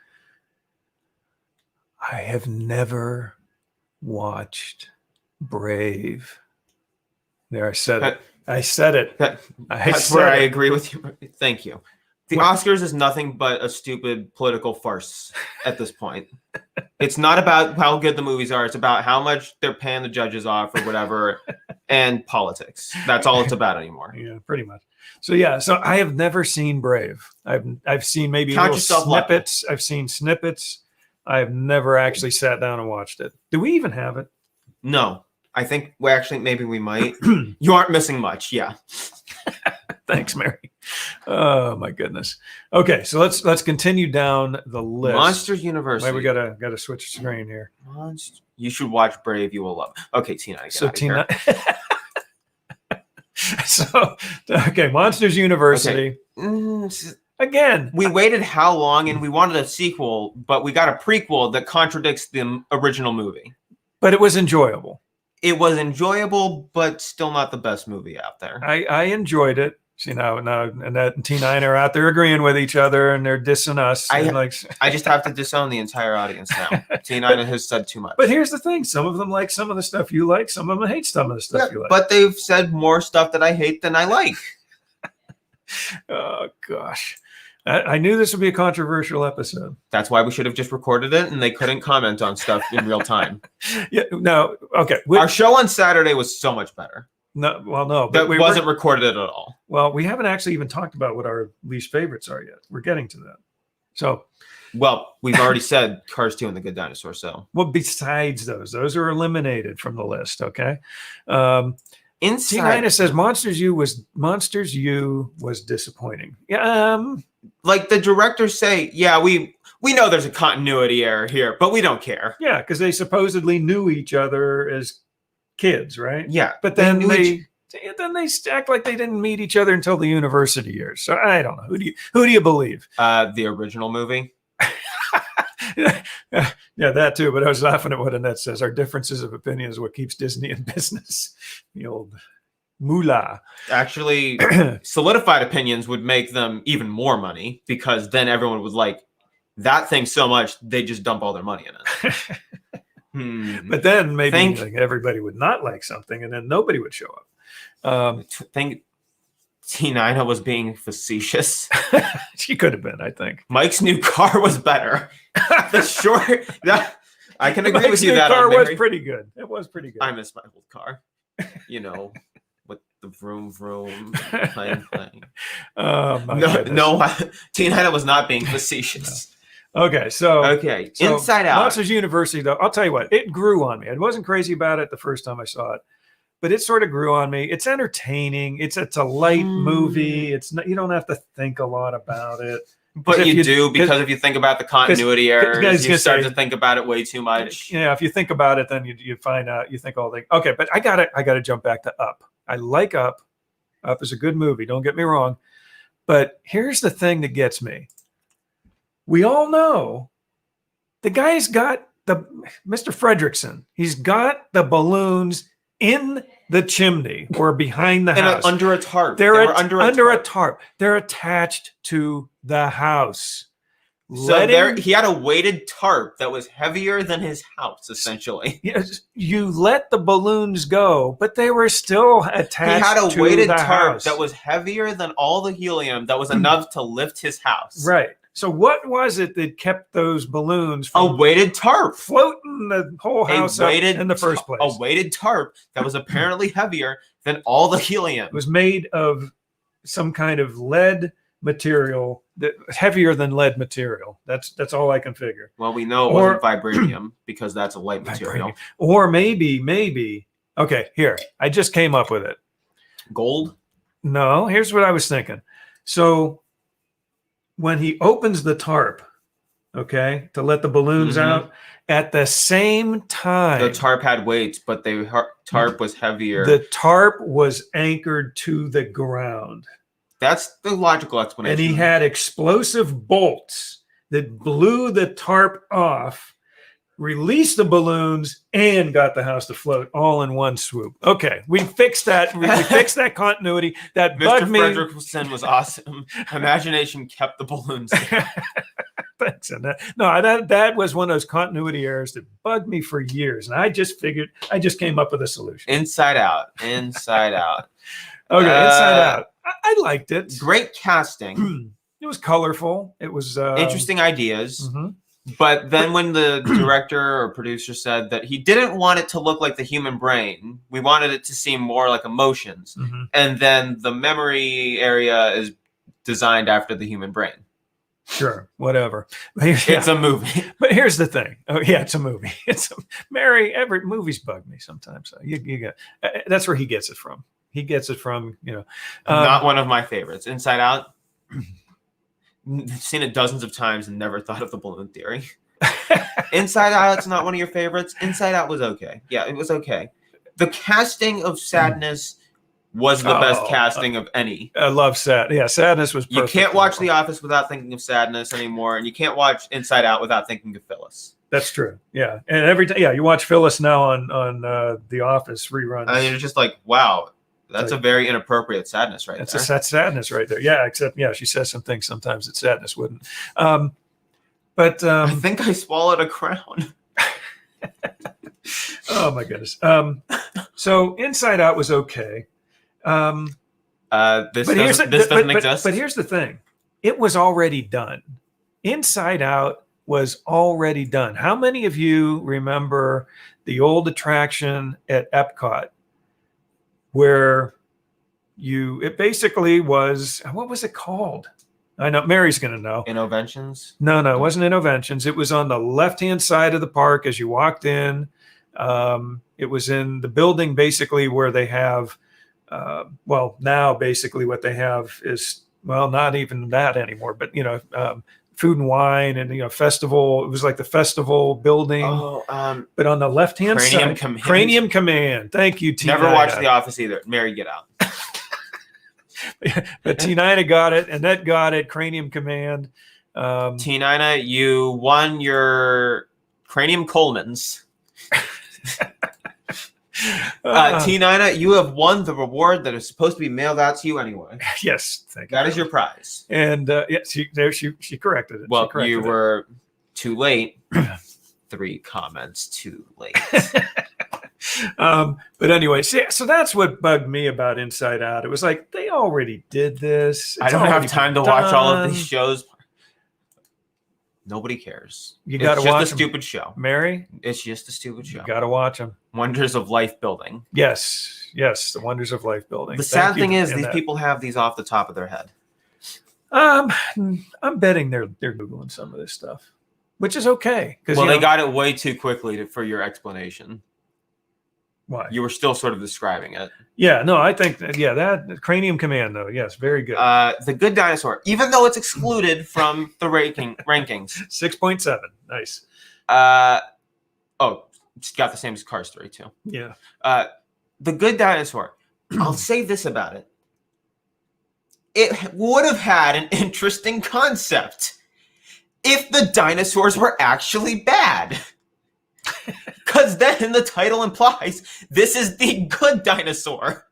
I have never watched Brave. There, I said it. I said it. That's where I agree with you. Thank you. The Oscars is nothing but a stupid political farce at this point. It's not about how good the movies are. It's about how much they're paying the judges off or whatever, and politics. That's all it's about anymore. Yeah, pretty much. So yeah, so I have never seen Brave. I've seen maybe Count little yourself lucky. snippets. I've seen snippets. I've never actually sat down and watched it. Do we even have it? No, I think maybe we might. You aren't missing much. Yeah. Thanks, Mary. Oh my goodness. Okay, so let's continue down the list. Monsters University. Wait, we gotta switch screen here. You should watch Brave. You will love. Okay, Tina. So Tina. So okay, Monsters University. Again, We waited how long, and we wanted a sequel, but we got a prequel that contradicts the original movie. but it was enjoyable. It was enjoyable, but still not the best movie out there. I enjoyed it. See now Annette and T9 are out there agreeing with each other and they're dissing us. I just have to disown the entire audience now. T9 has said too much. But here's the thing: some of them like some of the stuff you like, some of them hate some of the stuff you like. But they've said more stuff that I hate than I like. Oh gosh, I knew this would be a controversial episode. That's why we should have just recorded it, and they couldn't comment on stuff in real time. Yeah, no, okay. Our show on Saturday was so much better. No, but That wasn't recorded at all. Well, we haven't actually even talked about what our least favorites are yet. We're getting to that. So, well, we've already said Cars 2 and the Good Dinosaur. So, well, besides those are eliminated from the list. Okay. inside, Tina says Monsters U was disappointing. Yeah. like the directors say, yeah, we know there's a continuity error here, but we don't care. Yeah, because they supposedly knew each other as kids, right? Yeah, But then they act like they didn't meet each other until the university years. So I don't know. Who do you believe? the original movie. Yeah, that too. But I was laughing at what Annette says. Our differences of opinion is what keeps Disney in business. The old moolah. Actually, solidified opinions would make them even more money because then everyone would like that thing so much they just dump all their money in it. But then maybe like everybody would not like something, and then nobody would show up. Think T9 was being facetious. She could have been, I think. Mike's new car was better. The short that I can agree Mike's with you new that car on was Mary. pretty good. It was pretty good. I miss my old car. With the vroom vroom playing. Oh, my No, goodness. no, T9 was not being facetious. Okay, so Inside Out. Monsters University, though, I'll tell you what, it grew on me. I wasn't crazy about it the first time I saw it, but it sort of grew on me. It's entertaining. It's a light movie. It's not, you don't have to think a lot about it. But you do, because if you think about the continuity errors, you start to think about it way too much. Yeah, if you think about it, then you find out, you think all the okay. But I gotta jump back to Up. I like Up. Up is a good movie. Don't get me wrong. But here's the thing that gets me. We all know the guy's got Mr. Fredrickson. He's got the balloons in the chimney or behind the house. Under a tarp. They're under a tarp. They're attached to the house. he had a weighted tarp that was heavier than his house, essentially. Yes, you let the balloons go, but they were still attached. He had a to weighted the tarp house. that was heavier than all the helium that was enough to lift his house. Right. So what was it that kept those balloons A from weighted tarp. floating the whole house up in the first place? A weighted tarp that was apparently heavier than all the helium. It was made of some kind of lead material, that heavier than lead material. That's all I can figure. Well, we know it wasn't vibranium because that's a light material. Or maybe. Okay, here. I just came up with it. Gold? No, here's what I was thinking. So when he opens the tarp, okay, to let the balloons out, at the same time, the tarp had weights, but the tarp was heavier. The tarp was anchored to the ground. That's the logical explanation. And he had explosive bolts that blew the tarp off, released the balloons, and got the house to float all in one swoop. Okay, we fixed that. We fixed that continuity. That bugged me. Mr. Fredrickson was awesome. Imagination kept the balloons. Thanks. That was one of those continuity errors that bugged me for years. And I just came up with a solution. Inside Out. Inside Out. Okay, Inside Out. I liked it. Great casting. It was colorful. It was interesting ideas. But then when the director or producer said that he didn't want it to look like the human brain, we wanted it to seem more like emotions. And then the memory area is designed after the human brain. Sure, whatever. It's a movie. But here's the thing. Oh yeah, it's a movie. Every movies bug me sometimes. So you get that's where he gets it from. He gets it from, not one of my favorites. Inside Out. Seen it dozens of times and never thought of the balloon theory. Inside Out's not one of your favorites. Inside Out was okay. Yeah, it was okay. The casting of Sadness was the best casting of any. I love Sadness. Yeah, Sadness was perfect. You can't watch The Office without thinking of Sadness anymore, and you can't watch Inside Out without thinking of Phyllis. That's true. Yeah, and every time, you watch Phyllis now on The Office reruns. And you're just like, wow. That's a very inappropriate sadness right there. That's sadness right there. Yeah, except, she says some things sometimes that sadness wouldn't. But I think I swallowed a crown. Oh, my goodness. So Inside Out was okay. This doesn't exist. But here's the thing. It was already done. Inside Out was already done. How many of you remember the old attraction at Epcot? Where it basically was, what was it called? I know Mary's going to know. Innoventions? No, it wasn't Innoventions. It was on the left-hand side of the park as you walked in. It was in the building basically where they have, now basically what they have is, not even that anymore, but, food and wine and festival. It was like the festival building. But on the left hand side, Cranium Command. Thank you, T9. Never watched The Office either. Mary, get out. But T9 got it, Annette got it. Cranium Command. T9, you won your Cranium Colemans. T9, you have won the reward that is supposed to be mailed out to you anyway. Yes, thank you. That is your prize. And she corrected it. Well, you were too late. 3 comments too late. But anyway, so that's what bugged me about Inside Out. It was like they already did this. I don't have time to watch all of these shows. Nobody cares. You got to watch a stupid show. Mary? It's just a stupid show. You got to watch them. Wonders of life building. Yes, the wonders of life building. The sad thing is these people have these off the top of their head. I'm betting they're Googling some of this stuff, which is okay. Well, they got it way too quickly for your explanation. Why? You were still sort of describing it. Yeah, no, I think that Cranium Command though, yes, very good. The Good Dinosaur, even though it's excluded from the rankings. 6.7, nice. It's got the same as Cars 3 too. Yeah. The Good Dinosaur. I'll say this about it. It would have had an interesting concept if the dinosaurs were actually bad. Because then the title implies this is the good dinosaur.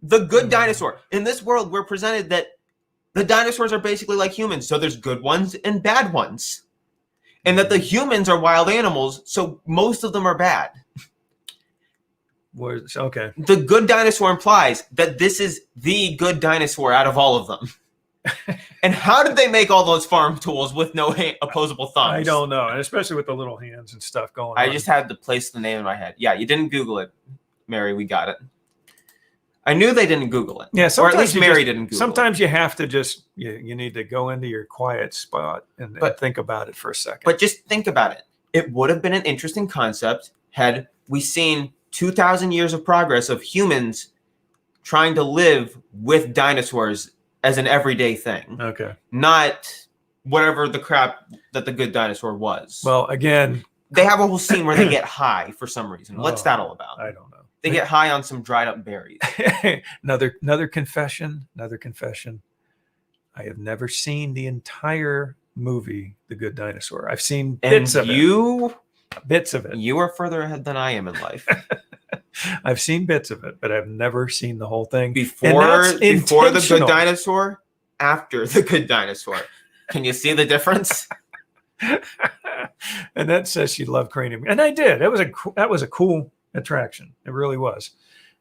The good dinosaur. In this world, we're presented that the dinosaurs are basically like humans, so there's good ones and bad ones. And that the humans are wild animals, so most of them are bad. Okay. The Good Dinosaur implies that this is the good dinosaur out of all of them. And how did they make all those farm tools with no opposable thumbs? I don't know, and especially with the little hands and stuff going on. I just had to place the name in my head. Yeah, you didn't Google it, Mary. We got it. I knew they didn't Google it. Yeah, or at least Mary didn't Google sometimes you have to just, you need to go into your quiet spot and think about it for a second. But just think about it. It would have been an interesting concept had we seen 2,000 years of progress of humans trying to live with dinosaurs as an everyday thing. Okay. Not whatever the crap that the Good Dinosaur was. Well, again, they have a whole scene where they get high for some reason. What's that all about? I don't know. They get high on some dried up berries. Another confession. I have never seen the entire movie, The Good Dinosaur. I've seen bits of it. Bits of it. You are further ahead than I am in life. I've seen bits of it, but I've never seen the whole thing. Before the Good Dinosaur, after the Good Dinosaur. Can you see the difference? And that says she loved cranium, and I did. That was a cool attraction. It really was.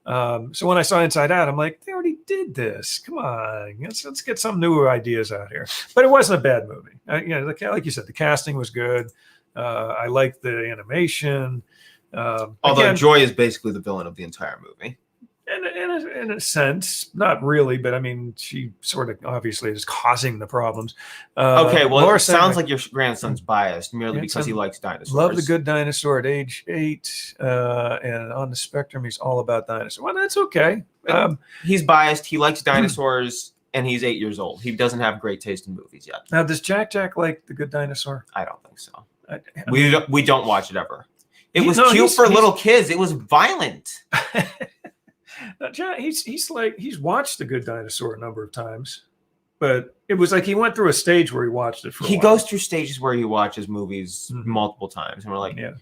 So when I saw Inside Out, I'm like, they already did this. Come on, let's get some new ideas out here. But it wasn't a bad movie. Like you said, the casting was good. I liked the animation. Although Joy is basically the villain of the entire movie. In a sense, not really, but I mean, she sort of obviously is causing the problems. Okay, well, it sounds like your grandson's biased merely because he likes dinosaurs. Love the Good Dinosaur at age 8, and on the spectrum, he's all about dinosaurs. Well, that's okay. He's biased. He likes dinosaurs, and he's 8 years old. He doesn't have great taste in movies yet. Now, does Jack like the Good Dinosaur? I don't think so. We don't watch it ever. It was cute he's for little kids. It was violent. He's watched The Good Dinosaur a number of times, but it was like he went through a stage where he watched it for a while. He goes through stages where he watches movies multiple times, and we're like, yeah,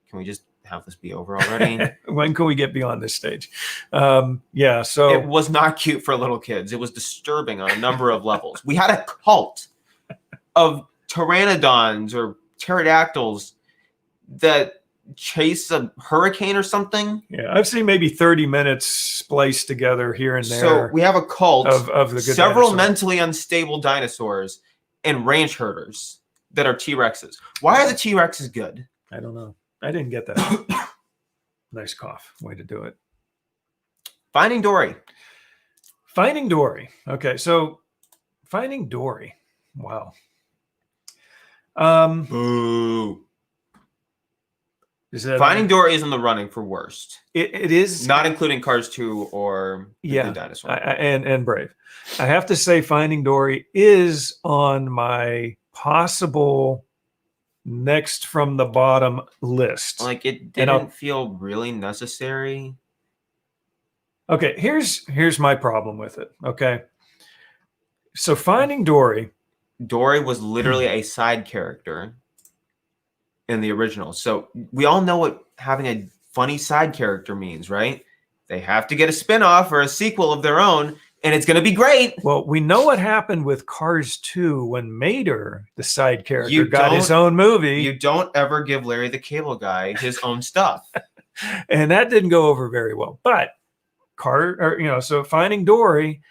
can we just have this be over already? When can we get beyond this stage? So it was not cute for little kids. It was disturbing on a number of levels. We had a cult of pteranodons or pterodactyls that chase a hurricane or something. Yeah, I've seen maybe 30 minutes spliced together here and there. So we have a cult of the Good several Dinosaur. mentally unstable dinosaurs and ranch herders that are T-Rexes. Why are the T-Rexes good? I don't know. I didn't get that. Nice cough. Way to do it. Finding Dory. Okay, so Finding Dory. Wow. Boo. Finding Dory is in the running for worst. It is not including Cars 2 or Good Dinosaur and Brave. I have to say, Finding Dory is on my possible next from the bottom list. Like, it didn't feel really necessary. Okay, here's my problem with it. Okay, so Finding Dory was literally a side character in the original. So we all know what having a funny side character means, right? They have to get a spin-off or a sequel of their own, and it's going to be great. Well, we know what happened with Cars 2 when Mater, the side character, got his own movie. You don't ever give Larry the Cable Guy his own stuff. And that didn't go over very well. But so Finding Dory,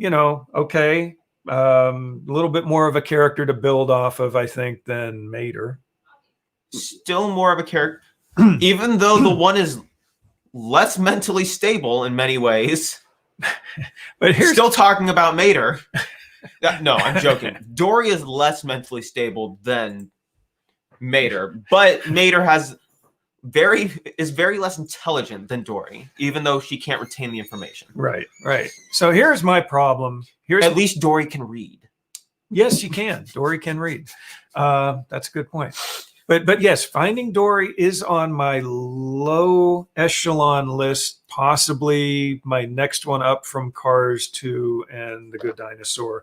okay, a little bit more of a character to build off of, I think, than Mater. Still more of a character, even though the one is less mentally stable in many ways. But here's still talking about Mater. No, I'm joking. Dory is less mentally stable than Mater, but Mater is very less intelligent than Dory, even though she can't retain the information. Right. So here's my problem. At least Dory can read. Yes, she can. Dory can read. That's a good point. But yes, Finding Dory is on my low echelon list, possibly my next one up from Cars 2 and The Good Dinosaur.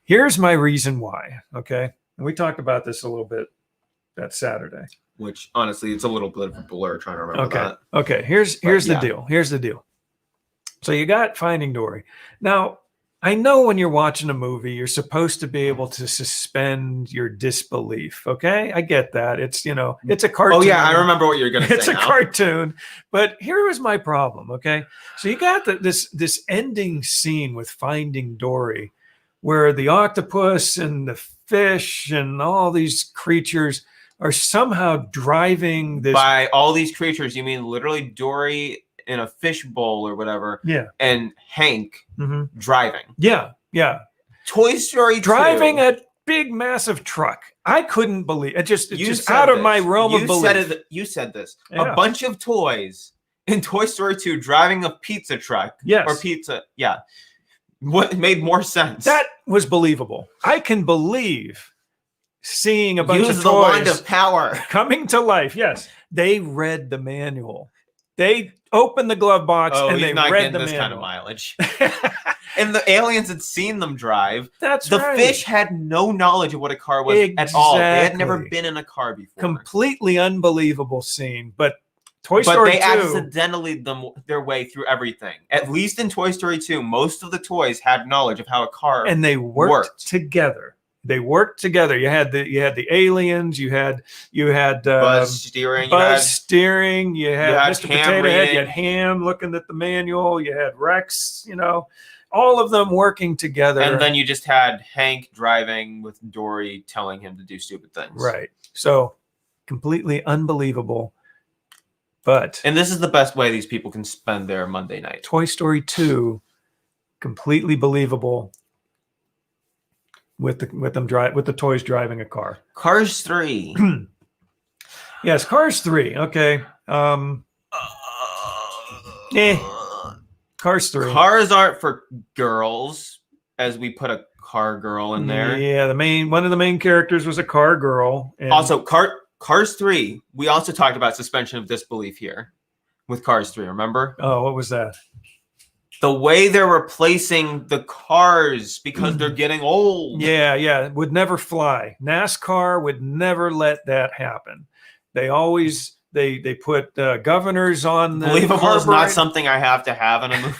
Here's my reason why, okay? And we talked about this a little bit that Saturday. Which, honestly, it's a little bit of a blur trying to remember that. Okay, here's the deal. Here's the deal. So you got Finding Dory. Now, I know when you're watching a movie, you're supposed to be able to suspend your disbelief. Okay, I get that. It's it's a cartoon. Oh yeah, I remember what you're gonna say. It's a cartoon, but here was my problem. Okay, so you got this ending scene with Finding Dory, where the octopus and the fish and all these creatures are somehow driving this. By all these creatures, you mean literally Dory in a fish bowl or whatever? Yeah. And Hank driving. Yeah. Toy Story 2. Driving a big, massive truck. I couldn't believe it. It's just out of my realm of belief. You said this. Yeah. A bunch of toys in Toy Story 2 driving a pizza truck. Yes. Or pizza. Yeah. What made more sense? That was believable. I can believe seeing a bunch Use of the wand toys of power coming to life. Yes. They read the manual. They opened the glove box and they read the this manual. kind of mileage. And the aliens had seen them drive. That's the right. fish had no knowledge of what a car was at all. They had never been in a car before. Completely unbelievable scene. But Toy Story 2. But they accidentally their way through everything. At least in Toy Story 2, most of the toys had knowledge of how a car and they worked together. They worked together. You had the aliens. You had Buzz steering. You had Mr. Potato Head. You had Ham looking at the manual. You had Rex. All of them working together. And then you just had Hank driving with Dory telling him to do stupid things. Right. So completely unbelievable. And this is the best way these people can spend their Monday night. Toy Story 2, completely believable. With the toys driving a car. Cars 3. Yes, Cars 3. Okay. Cars 3. Cars aren't for girls, as we put a car girl in there. Yeah, one of the main characters was a car girl. And also, Cars 3. We also talked about suspension of disbelief here with Cars 3. Remember? Oh, what was that? The way they're replacing the cars because they're getting old. Yeah, would never fly. NASCAR would never let that happen. They always they put governors on the believable is not something I have to have in a movie.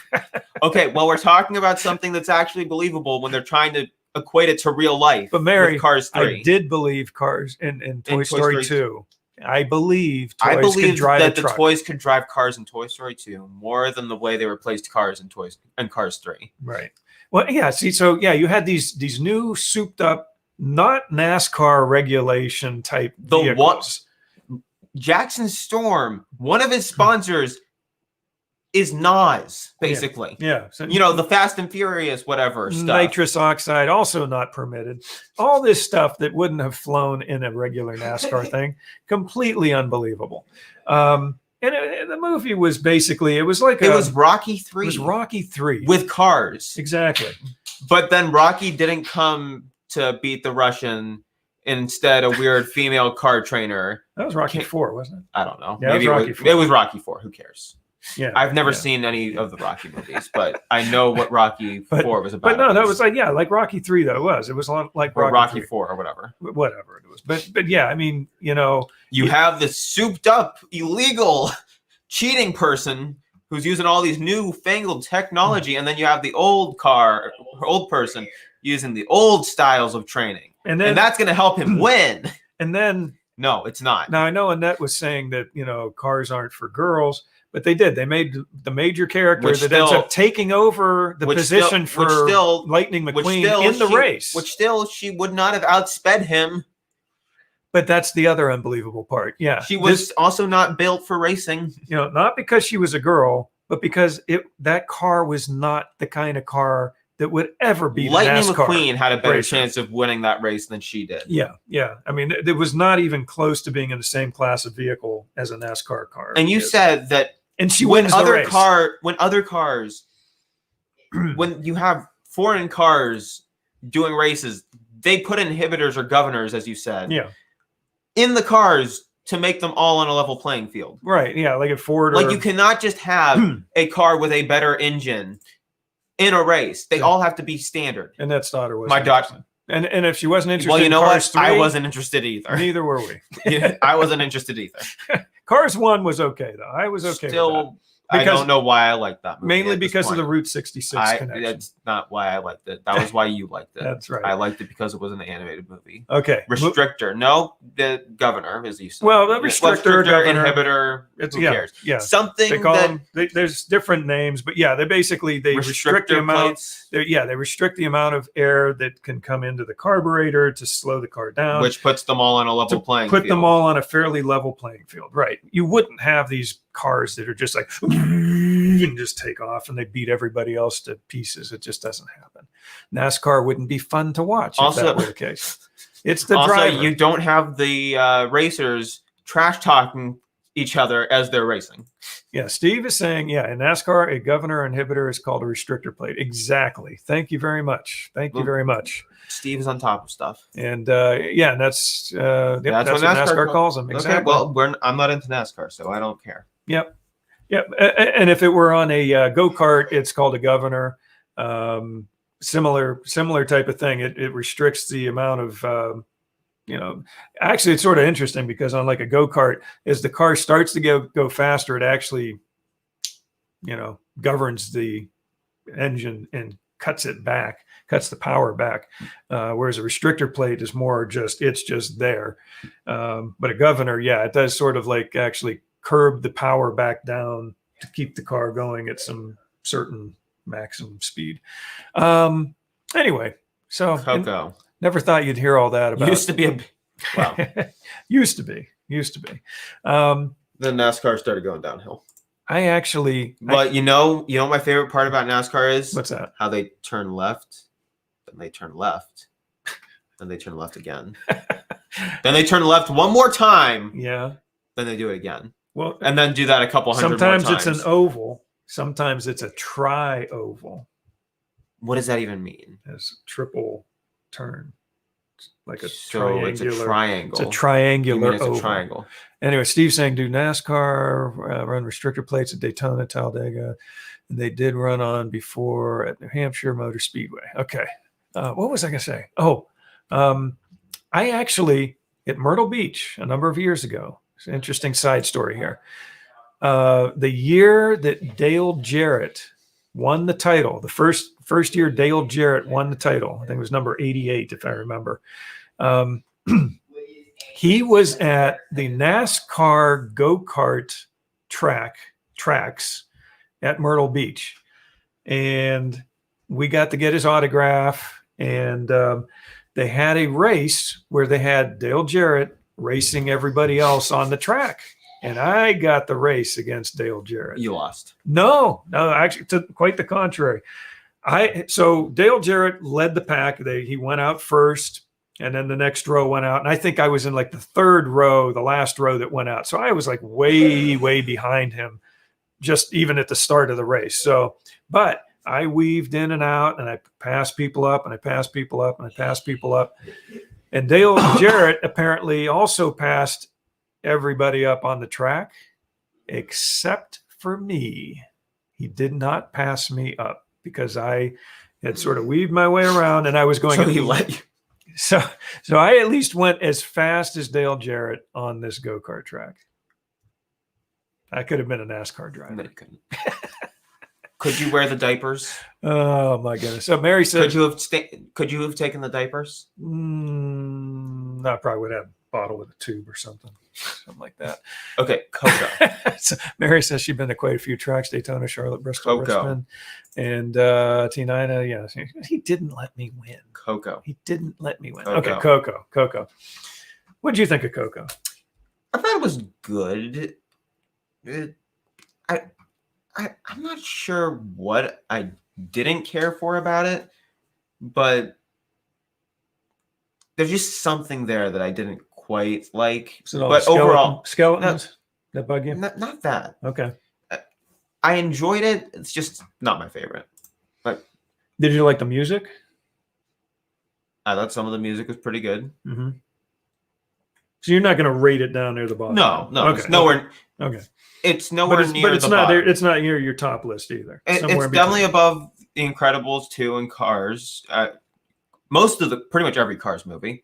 Okay, well, we're talking about something that's actually believable when they're trying to equate it to real life. But Mary, with Cars 3. I did believe Cars in Toy Story 2. I believe toys could drive that a truck. The toys could drive cars in Toy Story 2 more than the way they replaced cars in Cars 3. Right. Well, yeah. See, so yeah, you had these new souped up, not NASCAR regulation type vehicles. Jackson Storm, one of his sponsors is Nas, basically. Yeah. So, the Fast and Furious, whatever stuff. Nitrous oxide, also not permitted. All this stuff that wouldn't have flown in a regular NASCAR thing. Completely unbelievable. And the movie was basically, it was Rocky 3. It was Rocky 3. With cars. Exactly. But then Rocky didn't come to beat the Russian. Instead, a weird female car trainer. That was Rocky 4, wasn't it? I don't know. Yeah, maybe it was Rocky 4. Who cares? Yeah, I've never seen any of the Rocky movies, but I know what Rocky 4 was about. But no, that was like Rocky 3 though. It was like Rocky 4 or whatever it was. But yeah, I mean, you have this souped up illegal cheating person who's using all these new fangled technology, and then you have the old person using the old styles of training, and that's going to help him win. And then no, it's not. Now I know Annette was saying that cars aren't for girls. But they did. They made the major character that ends up taking over the position for Lightning McQueen in the race. Which still, she would not have outsped him. But that's the other unbelievable part. Yeah. She was also not built for racing. Not because she was a girl, but because that car was not the kind of car that would ever be Lightning NASCAR McQueen had a better chance of winning that race than she did. Yeah. I mean, it was not even close to being in the same class of vehicle as a NASCAR car. And you said that. And she wins the race. When you have foreign cars doing races, they put inhibitors or governors, as you said, in the cars to make them all on a level playing field. Right. Yeah. Like at Ford. You cannot just have a car with a better engine in a race. They all have to be standard. And Annette's daughter was. My daughter. And if she wasn't interested in Cars 3, I wasn't interested either. Neither were we. I wasn't interested either. Cars 1 was okay, though. I was okay with that. I don't know why I like that movie. Mainly at this because of the point. Route 66 connection. That's not why I liked it. That was why you liked it. That's right. I liked it because it was an animated movie. Okay. Restrictor. No, the governor, as you said. Well, the restrictor, governor, inhibitor. It's, who yeah, cares? yeah. Something They call that them. There's different names, but yeah, they basically restrict the amount. plates, They restrict the amount of air that can come into the carburetor to slow the car down, which puts them all on a level playing put field. them all on a fairly level playing field. Right. You wouldn't have these cars that are just like and just take off and they beat everybody else to pieces. It just doesn't happen. NASCAR wouldn't be fun to watch if that were the case. It's the driver. You don't have the racers trash talking each other as they're racing. Yeah, Steve is saying, in NASCAR, a governor inhibitor is called a restrictor plate. Exactly. Thank you very much. Thank you very much. Steve is on top of stuff. And that's what NASCAR calls them. Exactly. Okay, well, I'm not into NASCAR, so I don't care. Yep. And if it were on a go-kart, it's called a governor. Similar type of thing. It restricts the amount of actually it's sort of interesting because on like a go-kart, as the car starts to go faster, it actually governs the engine and cuts the power back, whereas a restrictor plate is more it's just there, but a governor, it does sort of like actually curb the power back down to keep the car going at some certain maximum speed. Anyway, so Coco. Never thought you'd hear all that about. Used to be used to be. Then NASCAR started going downhill. I actually. But you know what my favorite part about NASCAR is? What's that? How they turn left, then they turn left, then they turn left again, then they turn left one more time. Yeah. Then they do it again. Well, and then do that a couple hundred more times. Sometimes it's an oval. Sometimes it's a tri-oval. What does that even mean? It's a triple turn. It's like a triangular. It's a triangle. It's a triangular it's oval. a triangle. Anyway, Steve's saying, do NASCAR run restrictor plates at Daytona, Talladega? And they did run on before at New Hampshire Motor Speedway. Okay. What was I going to say? I actually, at Myrtle Beach a number of years ago, it's an interesting side story here. The year that Dale Jarrett won the title, the first year Dale Jarrett won the title, I think it was number 88, if I remember. He was at the NASCAR go-kart tracks at Myrtle Beach. And we got to get his autograph. And they had a race where they had Dale Jarrett racing everybody else on the track. And I got the race against Dale Jarrett. You lost. No, actually, to quite the contrary. So Dale Jarrett led the pack. He went out first, and then the next row went out. And I think I was in like the third row, the last row that went out. So I was like way, way behind him, just even at the start of the race. So, but I weaved in and out, and I passed people up, and I passed people up, and I passed people up. And Dale Jarrett apparently also passed everybody up on the track, except for me. He did not pass me up because I had sort of weaved my way around, and I was going. So he let you. So I at least went as fast as Dale Jarrett on this go-kart track. I could have been a NASCAR driver. No, you couldn't. Could you wear the diapers? Oh my goodness! So Mary said, "Could you have taken the diapers?" I probably would have a bottle with a tube or something like that. Okay, Coco. So Mary says she'd been to quite a few tracks: Daytona, Charlotte, Bristol, Richmond, and T9. Yeah, he didn't let me win. Coco. He didn't let me win. Coco. Okay, Coco. What did you think of Coco? I thought it was good. I'm not sure what I didn't care for about it, but there's just something there that I didn't quite like. But overall, skeletons that bug you? Not that. Okay. I enjoyed it. It's just not my favorite. But did you like the music? I thought some of the music was pretty good. Mm-hmm. So you're not going to rate it down near the bottom? No. Okay. It's nowhere. Okay. It's nowhere near but it's the not bottom. there. It's not near your top list either. It's definitely above The Incredibles 2 and Cars. Pretty much every Cars movie.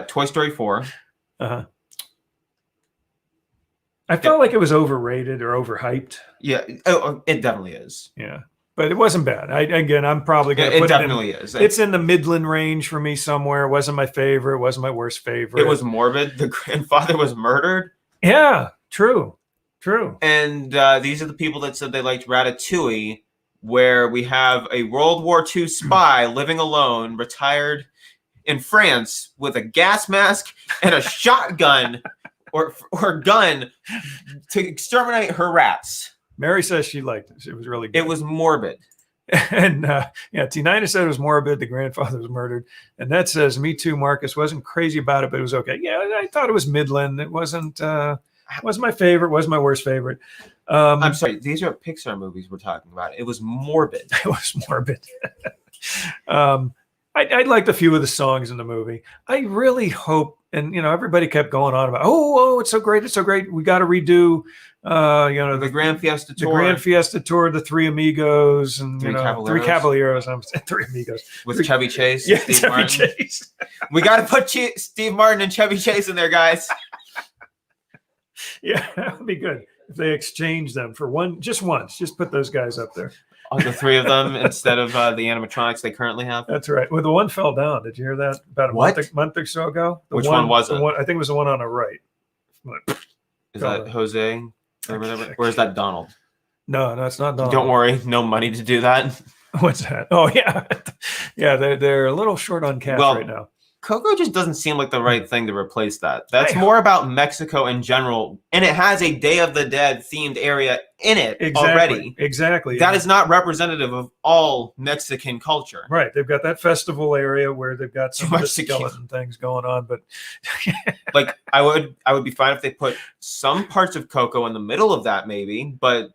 Toy Story 4. Uh-huh. I felt like it was overrated or overhyped. Yeah, it definitely is. Yeah, but it wasn't bad. I'm probably going to It put definitely it in, is. It's in the Midland range for me somewhere. It wasn't my favorite. It wasn't my worst favorite. It was morbid. The grandfather was murdered. Yeah, true. And these are the people that said they liked Ratatouille, where we have a World War II spy living alone, retired in France with a gas mask and a shotgun or gun to exterminate her rats. Mary says she liked it. It was really good. It was morbid. And T9 said it was morbid. The grandfather was murdered. And that says, me too, Marcus. Wasn't crazy about it, but it was okay. Yeah, I thought it was Midland. It wasn't my favorite, wasn't my worst favorite. I'm sorry, these are Pixar movies we're talking about. It was morbid. It was morbid. I liked a few of the songs in the movie. I really hope, and everybody kept going on about, oh, it's so great, we got to redo, the Grand Fiesta Tour, the Three Amigos, and Three Caballeros. I'm saying Three Amigos with Chevy Chase. Yeah, Steve Chevy Martin. Chase. We got to put Steve Martin and Chevy Chase in there, guys. Yeah, that would be good if they exchange them for just once. Just put those guys up there. The three of them instead of the animatronics they currently have. That's right. Well, the one fell down. Did you hear that about a month or so ago? Which one was it? I think it was the one on the right. Is that Jose or whatever? Or is that Donald? No, it's not Donald. Don't worry, no money to do that. What's that? Oh yeah, yeah. They're a little short on cash right now. Coco just doesn't seem like the right thing to replace that. That's more about Mexico in general, and it has a Day of the Dead themed area in it already. Exactly. That is not representative of all Mexican culture. Right. They've got that festival area where they've got some of the skeleton things going on, but like I would be fine if they put some parts of Coco in the middle of that, maybe, but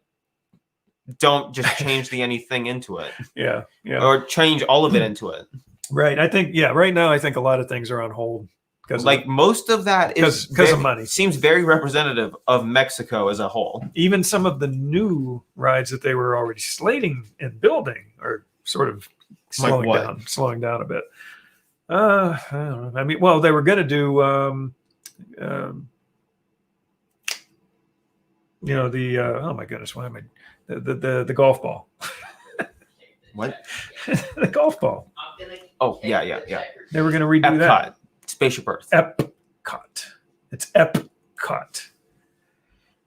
don't just change anything into it. Yeah. Or change all of it into it. Right. I think, right now, I think a lot of things are on hold. Most of that is because of money. Seems very representative of Mexico as a whole. Even some of the new rides that they were already slating and building are sort of slowing down a bit. I don't know. I mean, well, they were going to do, oh my goodness, why am I, the golf ball. What? The golf ball. Oh, yeah. They were going to redo that. Spaceship Earth. Epcot. It's Epcot.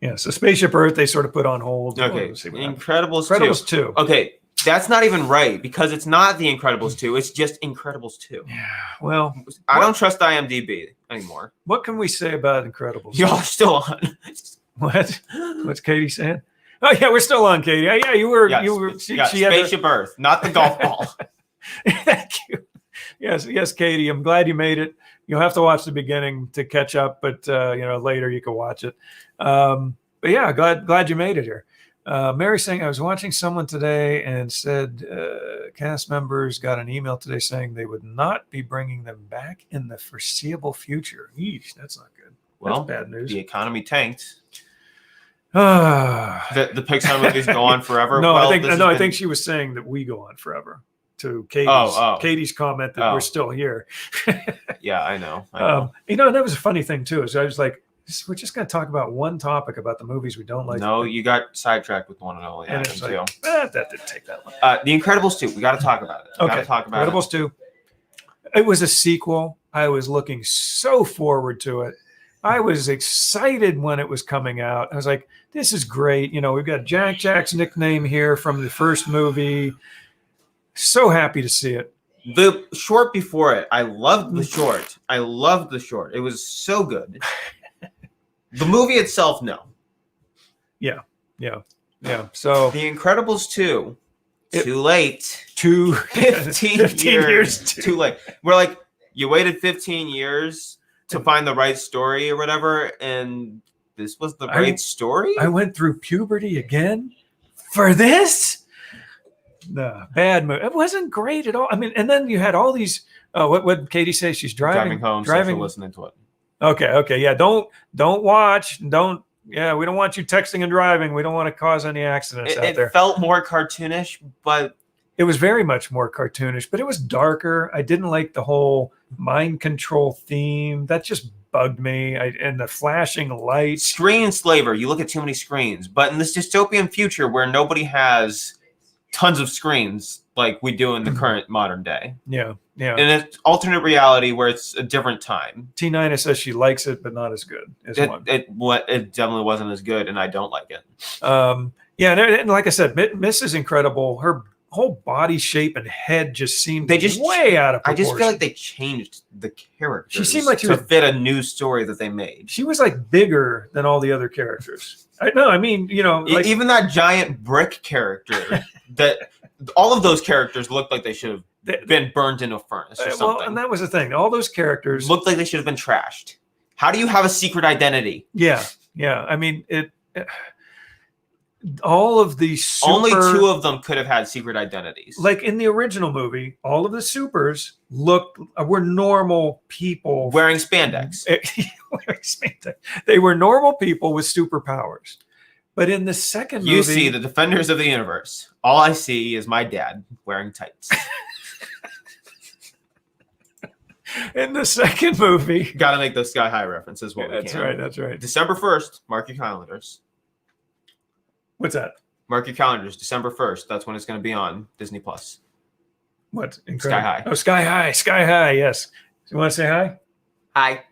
Yeah, so Spaceship Earth, they sort of put on hold. Okay, Incredibles 2. Okay, that's not even right because it's not The Incredibles 2. It's just Incredibles 2. Yeah, well. I don't trust IMDb anymore. What can we say about Incredibles? Y'all are still on. What? What's Katie saying? Oh, yeah, we're still on, Katie. Yeah, you were. She Spaceship Earth, not the golf ball. Thank you. Yes, Katie. I'm glad you made it. You'll have to watch the beginning to catch up, but later you can watch it. But yeah, glad you made it here. Mary saying, I was watching someone today and said cast members got an email today saying they would not be bringing them back in the foreseeable future. Eesh, that's not good. Well, that's bad news. The economy tanked. The Pixar movies go on forever. No, I think she was saying that we go on forever. To Katie's comment that we're still here. Yeah, I know. That was a funny thing too. Is I was like, we're just going to talk about one topic about the movies we don't like. No, you got sidetracked with one and only. And it's like, that didn't take that long. The Incredibles 2. We got to talk about it. Okay, Incredibles 2. It was a sequel. I was looking so forward to it. I was excited when it was coming out. I was like, this is great. We've got Jack's nickname here from the first movie. So happy to see it. The short before it, I loved the short. It was so good. The movie itself, no. Yeah. So The Incredibles 2, too late. 15 years too late. We're like, you waited 15 years to find the right story or whatever, and this was the right story? I went through puberty again for this? No, bad movie. It wasn't great at all. I mean, and then you had all these. What did Katie say? She's driving home. Driving, listening to it. Okay. Yeah, don't watch. Don't. Yeah, we don't want you texting and driving. We don't want to cause any accidents out there. It felt more cartoonish, but It was very much more cartoonish, but it was darker. I didn't like the whole mind control theme. That just bugged me. And the flashing lights. Screen slaver. You look at too many screens. But in this dystopian future where nobody has tons of screens like we do in the current modern day. Yeah. Yeah. In an alternate reality where it's a different time. T9 says she likes it, but not as good as one. It definitely wasn't as good, and I don't like it. Yeah, and like I said, Miss is incredible. Her whole body shape and head just seemed way out of proportion. I just feel like they changed the character. She seemed like she to fit a new story that they made. She was like bigger than all the other characters. I mean, like, even that giant brick character, that all of those characters looked like they should have been burned in a furnace or something. Well, and that was the thing. All those characters looked like they should have been trashed. How do you have a secret identity? Yeah. I mean, all of the only 2 of them could have had secret identities. Like in the original movie, all of the supers were normal people wearing spandex. They were normal people with superpowers. But in the second movie, you see the Defenders of the Universe. All I see is my dad wearing tights. In the second movie, got to make those Sky High references. That's right. December 1st, mark your calendars. What's that? Mark your calendars. December 1st. That's when it's going to be on Disney Plus. What? Sky High. Oh, Sky High. Yes. You want to say hi? Hi,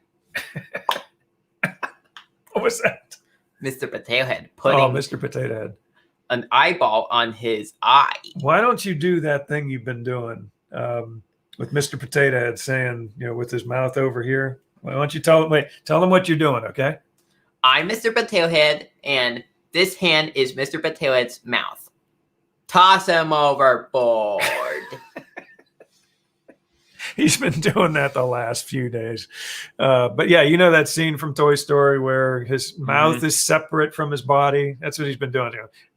What was that? Mr. Potato Head putting Mr. Potato Head. an eyeball on his eye. Why don't you do that thing you've been doing with Mr. Potato Head, saying, with his mouth over here? Why don't you tell him what you're doing, okay? I'm Mr. Potato Head, and this hand is Mr. Potato Head's mouth. Toss him overboard. He's been doing that the last few days. But yeah, that scene from Toy Story where his mouth is separate from his body. That's what he's been doing.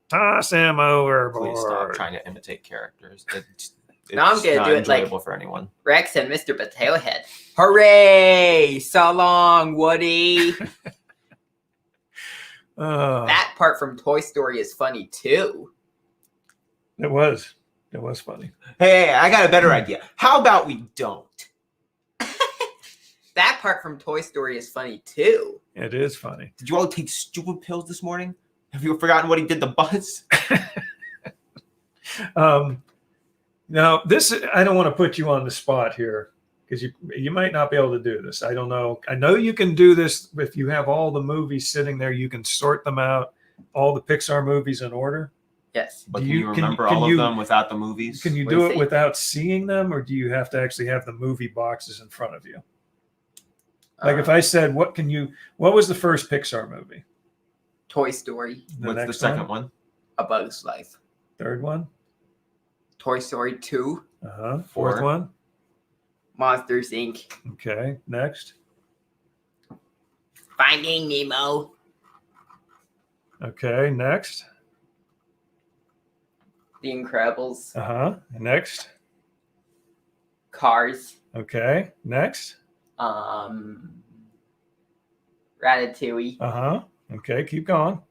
Toss him overboard. Please stop trying to imitate characters. It's Now I'm gonna not do it enjoyable like for anyone. Rex and Mr. Potato Head. Hooray! So long, Woody. That part from Toy Story is funny too. It was funny. Hey, I got a better idea. How about we don't? That part from Toy Story is funny too. It is funny. Did you all take stupid pills this morning? Have you forgotten what he did to Buzz? Now, this, I don't want to put you on the spot here because you might not be able to do this. I don't know. I know you can do this if you have all the movies sitting there. You can sort them out, all the Pixar movies in order. Yes. But can you remember all of them without the movies? Can you do it without seeing them, or do you have to actually have the movie boxes in front of you? Like if I said, what was the first Pixar movie? Toy Story. What's the second one? A Bug's Life. Third one? Toy Story 2. Fourth 4. one? Monsters, Inc. Okay. Next. Finding Nemo. Okay. Next. The Incredibles. Next. Cars. Okay. Next. Ratatouille. Okay. Keep going.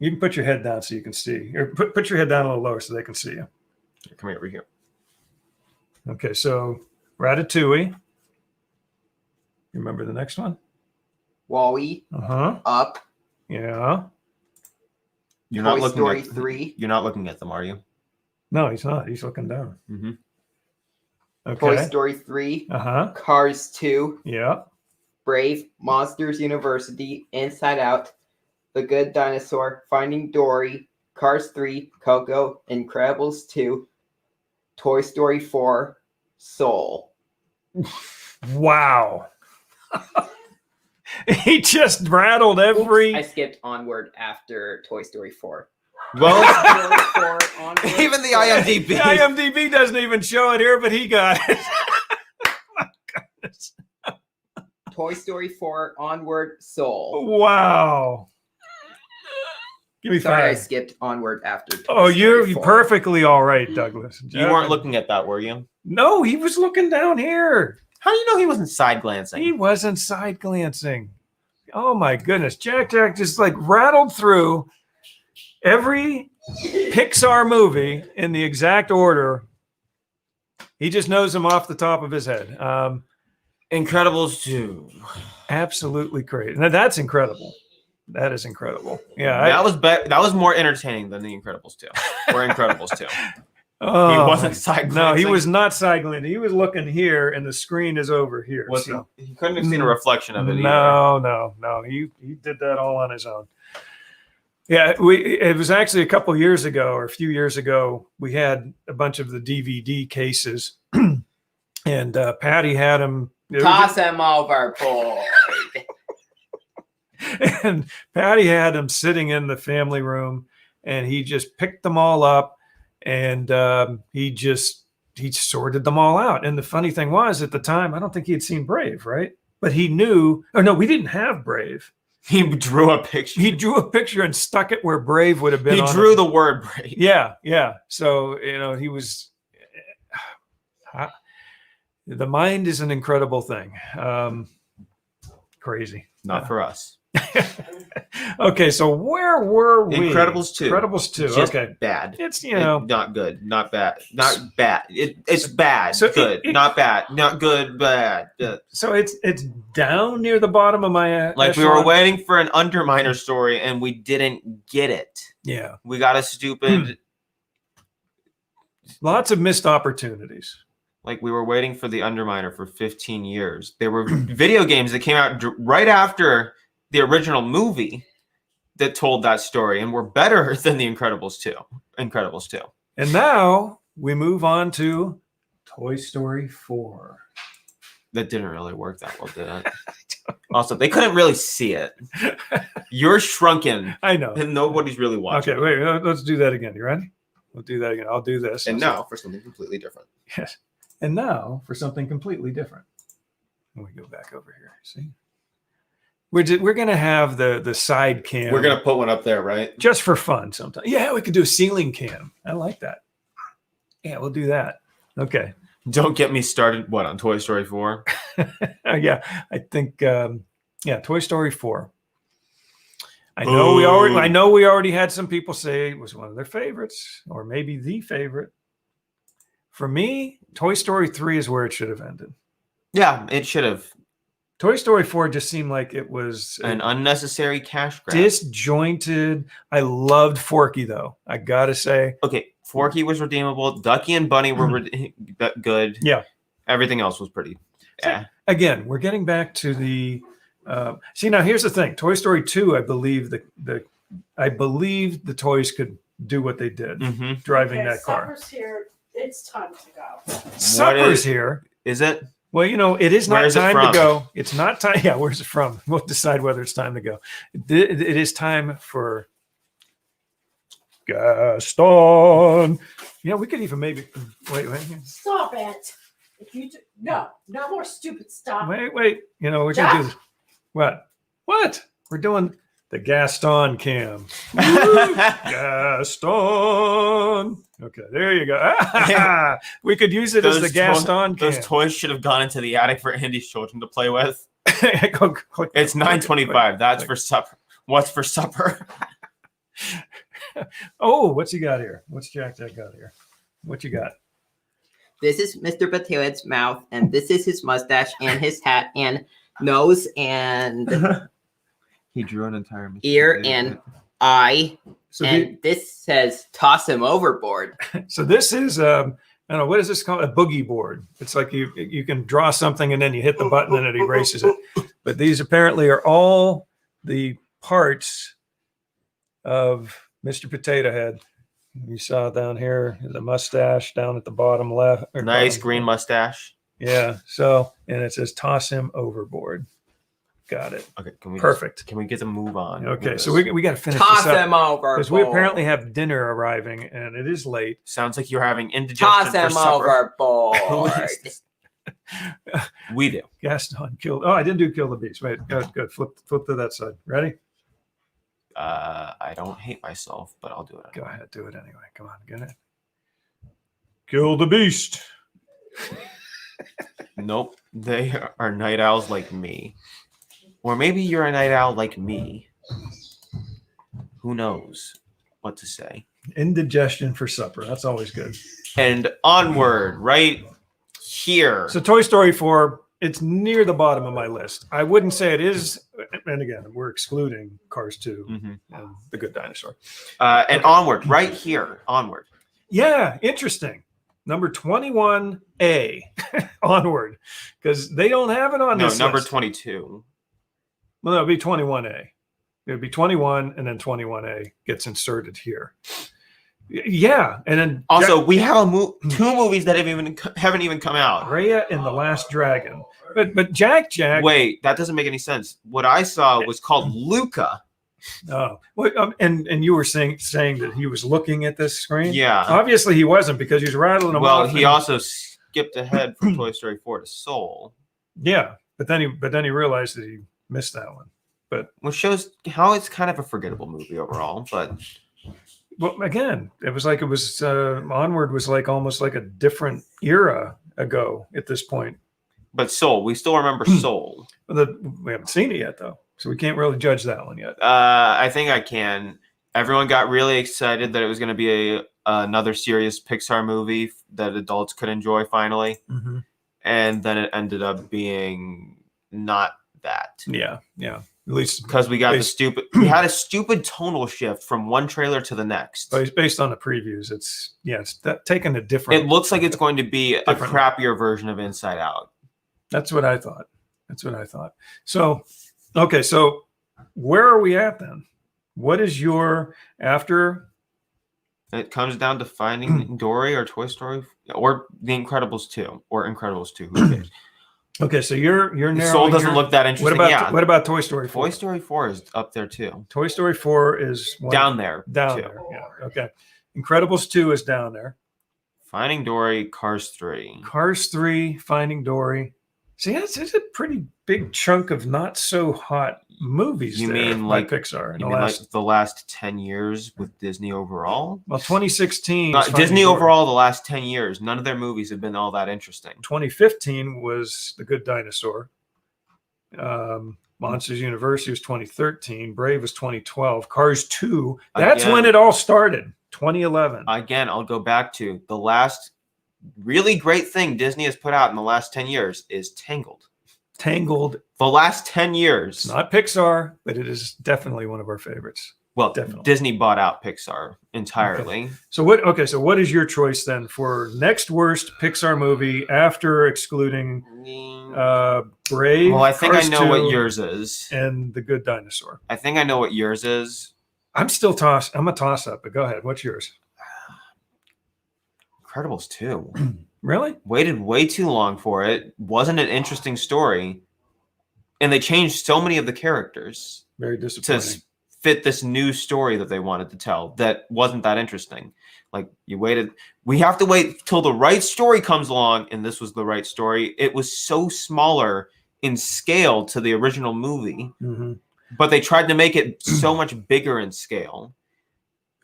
You can put your head down so you can see. Or put your head down a little lower so they can see you. Come over here. Okay. So Ratatouille. You remember the next one? Wall-E. Up. Yeah. You're Toy not looking Story at 3. You're not looking at them, are you? No, he's not. He's looking down. Okay. Toy Story 3. Cars 2. Yeah. Brave, Monsters University, Inside Out, The Good Dinosaur, Finding Dory, Cars 3, Coco, Incredibles 2, Toy Story 4, Soul. Wow. He just rattled every. I skipped Onward after Toy Story 4. Well, Toy Story 4, Onward, even the Soul. IMDb. The IMDb doesn't even show it here, but he got it. My goodness. Toy Story 4, Onward, Soul. Wow. Give me Sorry, I 5. skipped Onward after Toy Oh, Story you're 4. perfectly all right, Douglas. You weren't looking at that, were you? No, he was looking down here. How do you know he wasn't side glancing? He wasn't side glancing. Oh my goodness. Jack just like rattled through every Pixar movie in the exact order. He just knows them off the top of his head. Incredibles 2. Absolutely crazy. Now that's incredible. That is incredible. Yeah, That was more entertaining than the Incredibles 2 or Incredibles 2. Oh, He wasn't side no, he glancing. was not side glancing. He was looking here, and the screen is over here. So. He couldn't have seen a reflection of it either. No. He did that all on his own. Yeah, it was actually a couple years ago or a few years ago. We had a bunch of the DVD cases, and Patty had them. Toss him overboard. And Patty had them sitting in the family room, and he just picked them all up, and he sorted them all out. And the funny thing was, at the time, I don't think he had seen Brave, right? But he knew. Oh no, we didn't have Brave. He drew a picture. He drew a picture and stuck it where Brave would have been. He drew the word Brave. Yeah. So he was. The mind is an incredible thing. Crazy. Not for us. Okay, so where were we? Incredibles 2. Incredibles 2. Just Okay. bad. It's not good. Not bad. Not bad. It's bad. So good. Not bad. Not good. Bad. So it's down near the bottom of my Like we were waiting for an Underminer story and we didn't get it. Yeah. We got a stupid. Lots of missed opportunities. Like we were waiting for the Underminer for 15 years. There were video games that came out right after the original movie that told that story and were better than the Incredibles 2. And now we move on to Toy Story 4. That didn't really work that well, did it? Also, they couldn't really see it. You're shrunken. I know. And nobody's really watching. Okay, wait, let's do that again. You ready? We'll do that again. I'll do this. And now for something completely different. Yes. And now for something completely different. Let me go back over here. See? We're going to have the side cam. We're going to put one up there, right? Just for fun sometimes. Yeah, we could do a ceiling cam. I like that. Yeah, we'll do that. Okay. Don't get me started. What, on Toy Story 4? Yeah, I think, Toy Story 4. I know we already had some people say it was one of their favorites, or maybe the favorite. For me, Toy Story 3 is where it should have ended. Yeah, it should have. Toy Story 4 just seemed like it was an unnecessary cash grab. Disjointed. I loved Forky, though. I got to say. Okay, Forky was redeemable. Ducky and Bunny were good. Yeah. Everything else was pretty. Yeah. Again, we're getting back to the. See, now here's the thing. Toy Story 2, I believe the toys could do what they did, driving that car. Supper's here. It's time to go. Supper's here. Is it? Well, it is not time to go. It's not time. Yeah, where's it from? We'll decide whether it's time to go. It is time for Gaston. We could even maybe wait. Stop it! If you no more stupid stuff. Wait. We're gonna do this. What? We're doing the Gaston cam. Gaston. Okay, there you go. We could use it as the Gaston cam. Those toys should have gone into the attic for Andy's children to play with. Click, it's 9:25. That's for supper. What's for supper? Oh, what's he got here? What's Jack got here? What you got? This is Mr. Potato mouth, and this is his mustache and his hat and nose and he drew an entire ear and eye. So and this says toss him overboard. So this is I don't know, what is this called? A boogie board. It's like you can draw something and then you hit the button and it erases it. But these apparently are all the parts of Mr. Potato Head. You saw down here the mustache down at the bottom left. Nice green mustache. Yeah. So, and it says toss him overboard. Got it. Okay. Perfect. Can we get to move on? Okay. So we got to finish toss this up him overboard. because we apparently have dinner arriving and it is late. Sounds like you're having indigestion toss for him supper. overboard. We do. Gaston killed. Oh, I didn't do kill the beast. Wait. Good. Flip to that side. Ready? I don't hate myself, but I'll do it. Go ahead, do it anyway. Come on, get it. Kill the beast. Nope, they are night owls like me, or maybe you're a night owl like me. Who knows what to say? Indigestion for supper. That's always good. And Onward, right here. So Toy Story 4, it's near the bottom of my list. I wouldn't say it is. And again, we're excluding Cars 2 and The Good Dinosaur. And Onward, right here. Onward. Yeah, interesting. Number 21A, Onward, because they don't have it on this number list. 22. Well, that would be 21A. It would be 21, and then 21A gets inserted here. Yeah, and then Also, we have two movies that haven't even come out. Raya and the Last Dragon. But Jack. Wait, that doesn't make any sense. What I saw was called Luca. Oh, well, and you were saying that he was looking at this screen. Yeah. Obviously, he wasn't because he's rattling them off. Well, he also skipped ahead from Toy Story 4 to Soul. Yeah, but then he realized that he missed that one. But which shows how it's kind of a forgettable movie overall. But well, again, it was Onward was like almost like a different era ago at this point. But Soul, we still remember Soul. We haven't seen it yet, though, so we can't really judge that one yet. I think I can. Everyone got really excited that it was going to be another serious Pixar movie that adults could enjoy finally, and then it ended up being not that. Yeah. At least because we had a stupid tonal shift from one trailer to the next. But it's based on the previews. It's taking a different. It looks like it's going to be a crappier version of Inside Out. That's what I thought. So, okay. So where are we at then? What is your after? It comes down to Finding Dory or Toy Story or The Incredibles 2 or Incredibles 2. Who cares? Okay, so you're narrowing. Soul doesn't look that interesting. What about Toy Story 4? Toy Story 4 is up there too. Toy Story 4 is down there. Down there. Yeah. Okay. Incredibles 2 is down there. Finding Dory, Cars 3. Cars 3, Finding Dory. See, that's a pretty big chunk of not so hot movies. You there, mean like Pixar? Like the last 10 years with Disney overall? Well, 2016. Disney overall, the last 10 years, none of their movies have been all that interesting. 2015 was The Good Dinosaur. Monsters University was 2013. Brave was 2012. Cars 2. That's when it all started. 2011. Again, I'll go back to the last really great thing Disney has put out in the last 10 years is Tangled. The last 10 years. It's not Pixar, but it is definitely one of our favorites. Well, definitely. Disney bought out Pixar entirely. Okay. So what is your choice then for next worst Pixar movie after excluding Brave? Well, I think Cars I know 2, what yours is. And The Good Dinosaur. I think I know what yours is. I'm a toss up, but go ahead. What's yours? Incredibles 2. Really? Waited way too long for it. Wasn't an interesting story. And they changed so many of the characters. Very disappointing. To fit this new story that they wanted to tell that wasn't that interesting. Like we have to wait till the right story comes along, and this was the right story. It was so smaller in scale to the original movie, but they tried to make it so much bigger in scale.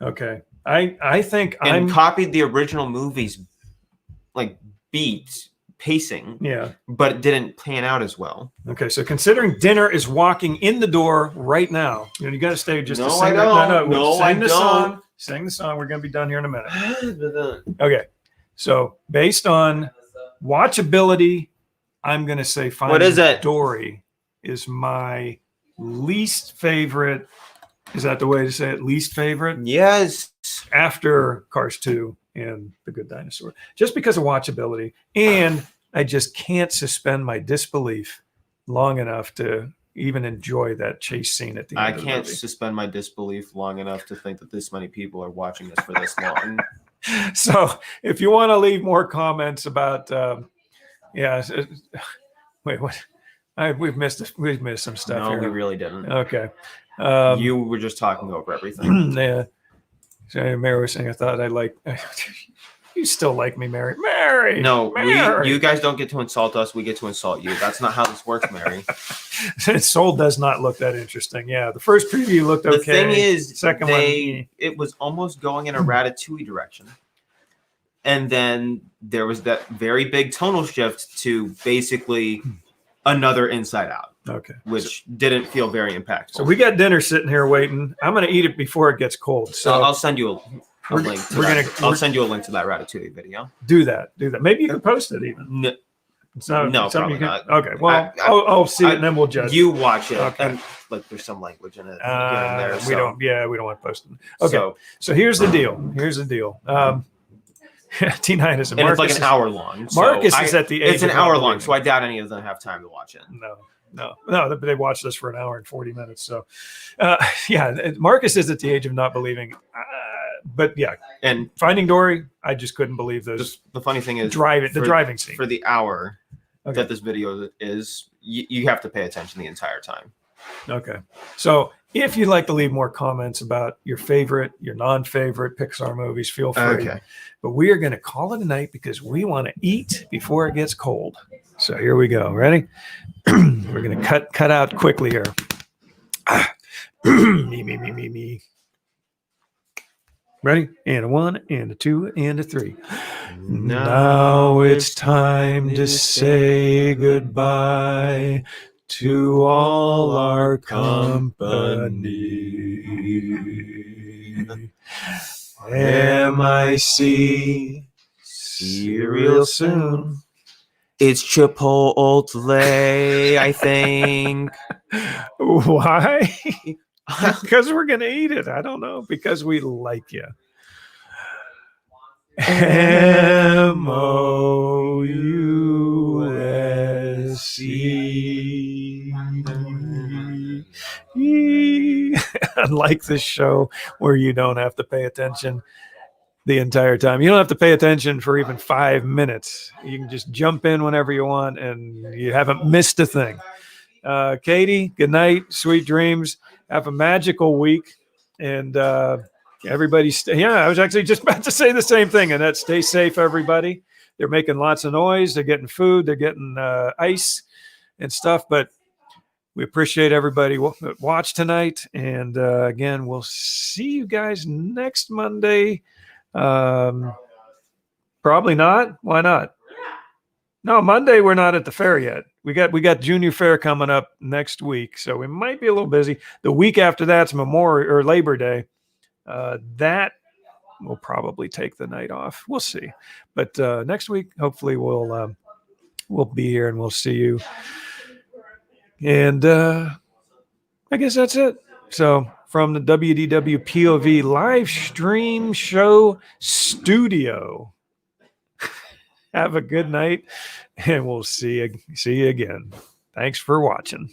Okay. I think copied the original movie's like beats, pacing. Yeah. But it didn't pan out as well. Okay, so considering dinner is walking in the door right now, you got to stay just to sing Sing the song. We're going to be done here in a minute. Okay. So based on watchability, I'm going to say Finding Dory is my least favorite. Is that the way to say it? Least favorite? Yes. After Cars 2 and The Good Dinosaur. Just because of watchability. And I just can't suspend my disbelief long enough to even enjoy that chase scene at the end of the movie. Suspend my disbelief long enough to think that this many people are watching this for this long. So if you want to leave more comments about, wait, what? We've missed some stuff here. No, we really didn't. Okay. You were just talking over everything. Yeah. So Mary was saying, I thought I like. You still like me, Mary? Mary. No, Mary. You guys don't get to insult us. We get to insult you. That's not how this works, Mary. Soul does not look that interesting. Yeah, the first preview looked okay. The thing is, second one, it was almost going in a Ratatouille direction, and then there was that very big tonal shift to basically another Inside Out. Okay. Which didn't feel very impactful. So we got dinner sitting here waiting. I'm going to eat it before it gets cold. So I'll send you a link. I'll send you a link to that Ratatouille video. Do that. Maybe you can post it even. No, It's not no, something probably you can- not. Okay, well, I'll see it and then we'll judge. You watch it. Okay. And, like, there's some language in it. here and there, We so- don't. Yeah, we don't want to post it. Okay, So, so here's the deal. T9 is and it's like an hour long. So Marcus is at the age. It's an of hour not long, believing. so I doubt any of them have time to watch it. No. They watched this for an hour and 40 minutes. So, yeah, Marcus is at the age of not believing. But yeah, And Finding Dory, I just couldn't believe those the funny thing is, the driving scene. for the hour Okay. that this video is, you have to pay attention the entire time. Okay. So if you'd like to leave more comments about your favorite, your non-favorite Pixar movies, feel free. Okay. But we are going to call it a night because we want to eat before it gets cold. So here we go. Ready? We're going to cut out quickly here. Me. Ready? And a 1, and a 2, and a 3. Now it's time to say goodbye to all our company. MIC. See you real soon. It's Chipotle, I think. Why? Because we're going to eat it. I don't know. Because we like you. MOUSC. Unlike this show where you don't have to pay attention the entire time. You don't have to pay attention for even 5 minutes. You can just jump in whenever you want and you haven't missed a thing. Katie, good night. Sweet dreams. Have a magical week. And everybody, I was actually just about to say the same thing. And that's stay safe, everybody. They're making lots of noise. They're getting food. They're getting ice and stuff. But we appreciate everybody that watched tonight. And again, we'll see you guys next Monday. Probably not. Why not? No, Monday we're not at the fair yet. We got Junior Fair coming up next week, so we might be a little busy. The week after that's Memorial or Labor Day. That we'll probably take the night off. We'll see. But next week, hopefully, we'll be here and we'll see you. And I guess that's it. So from the WDWpov Live Stream Show studio, have a good night, and we'll see you again. Thanks for watching.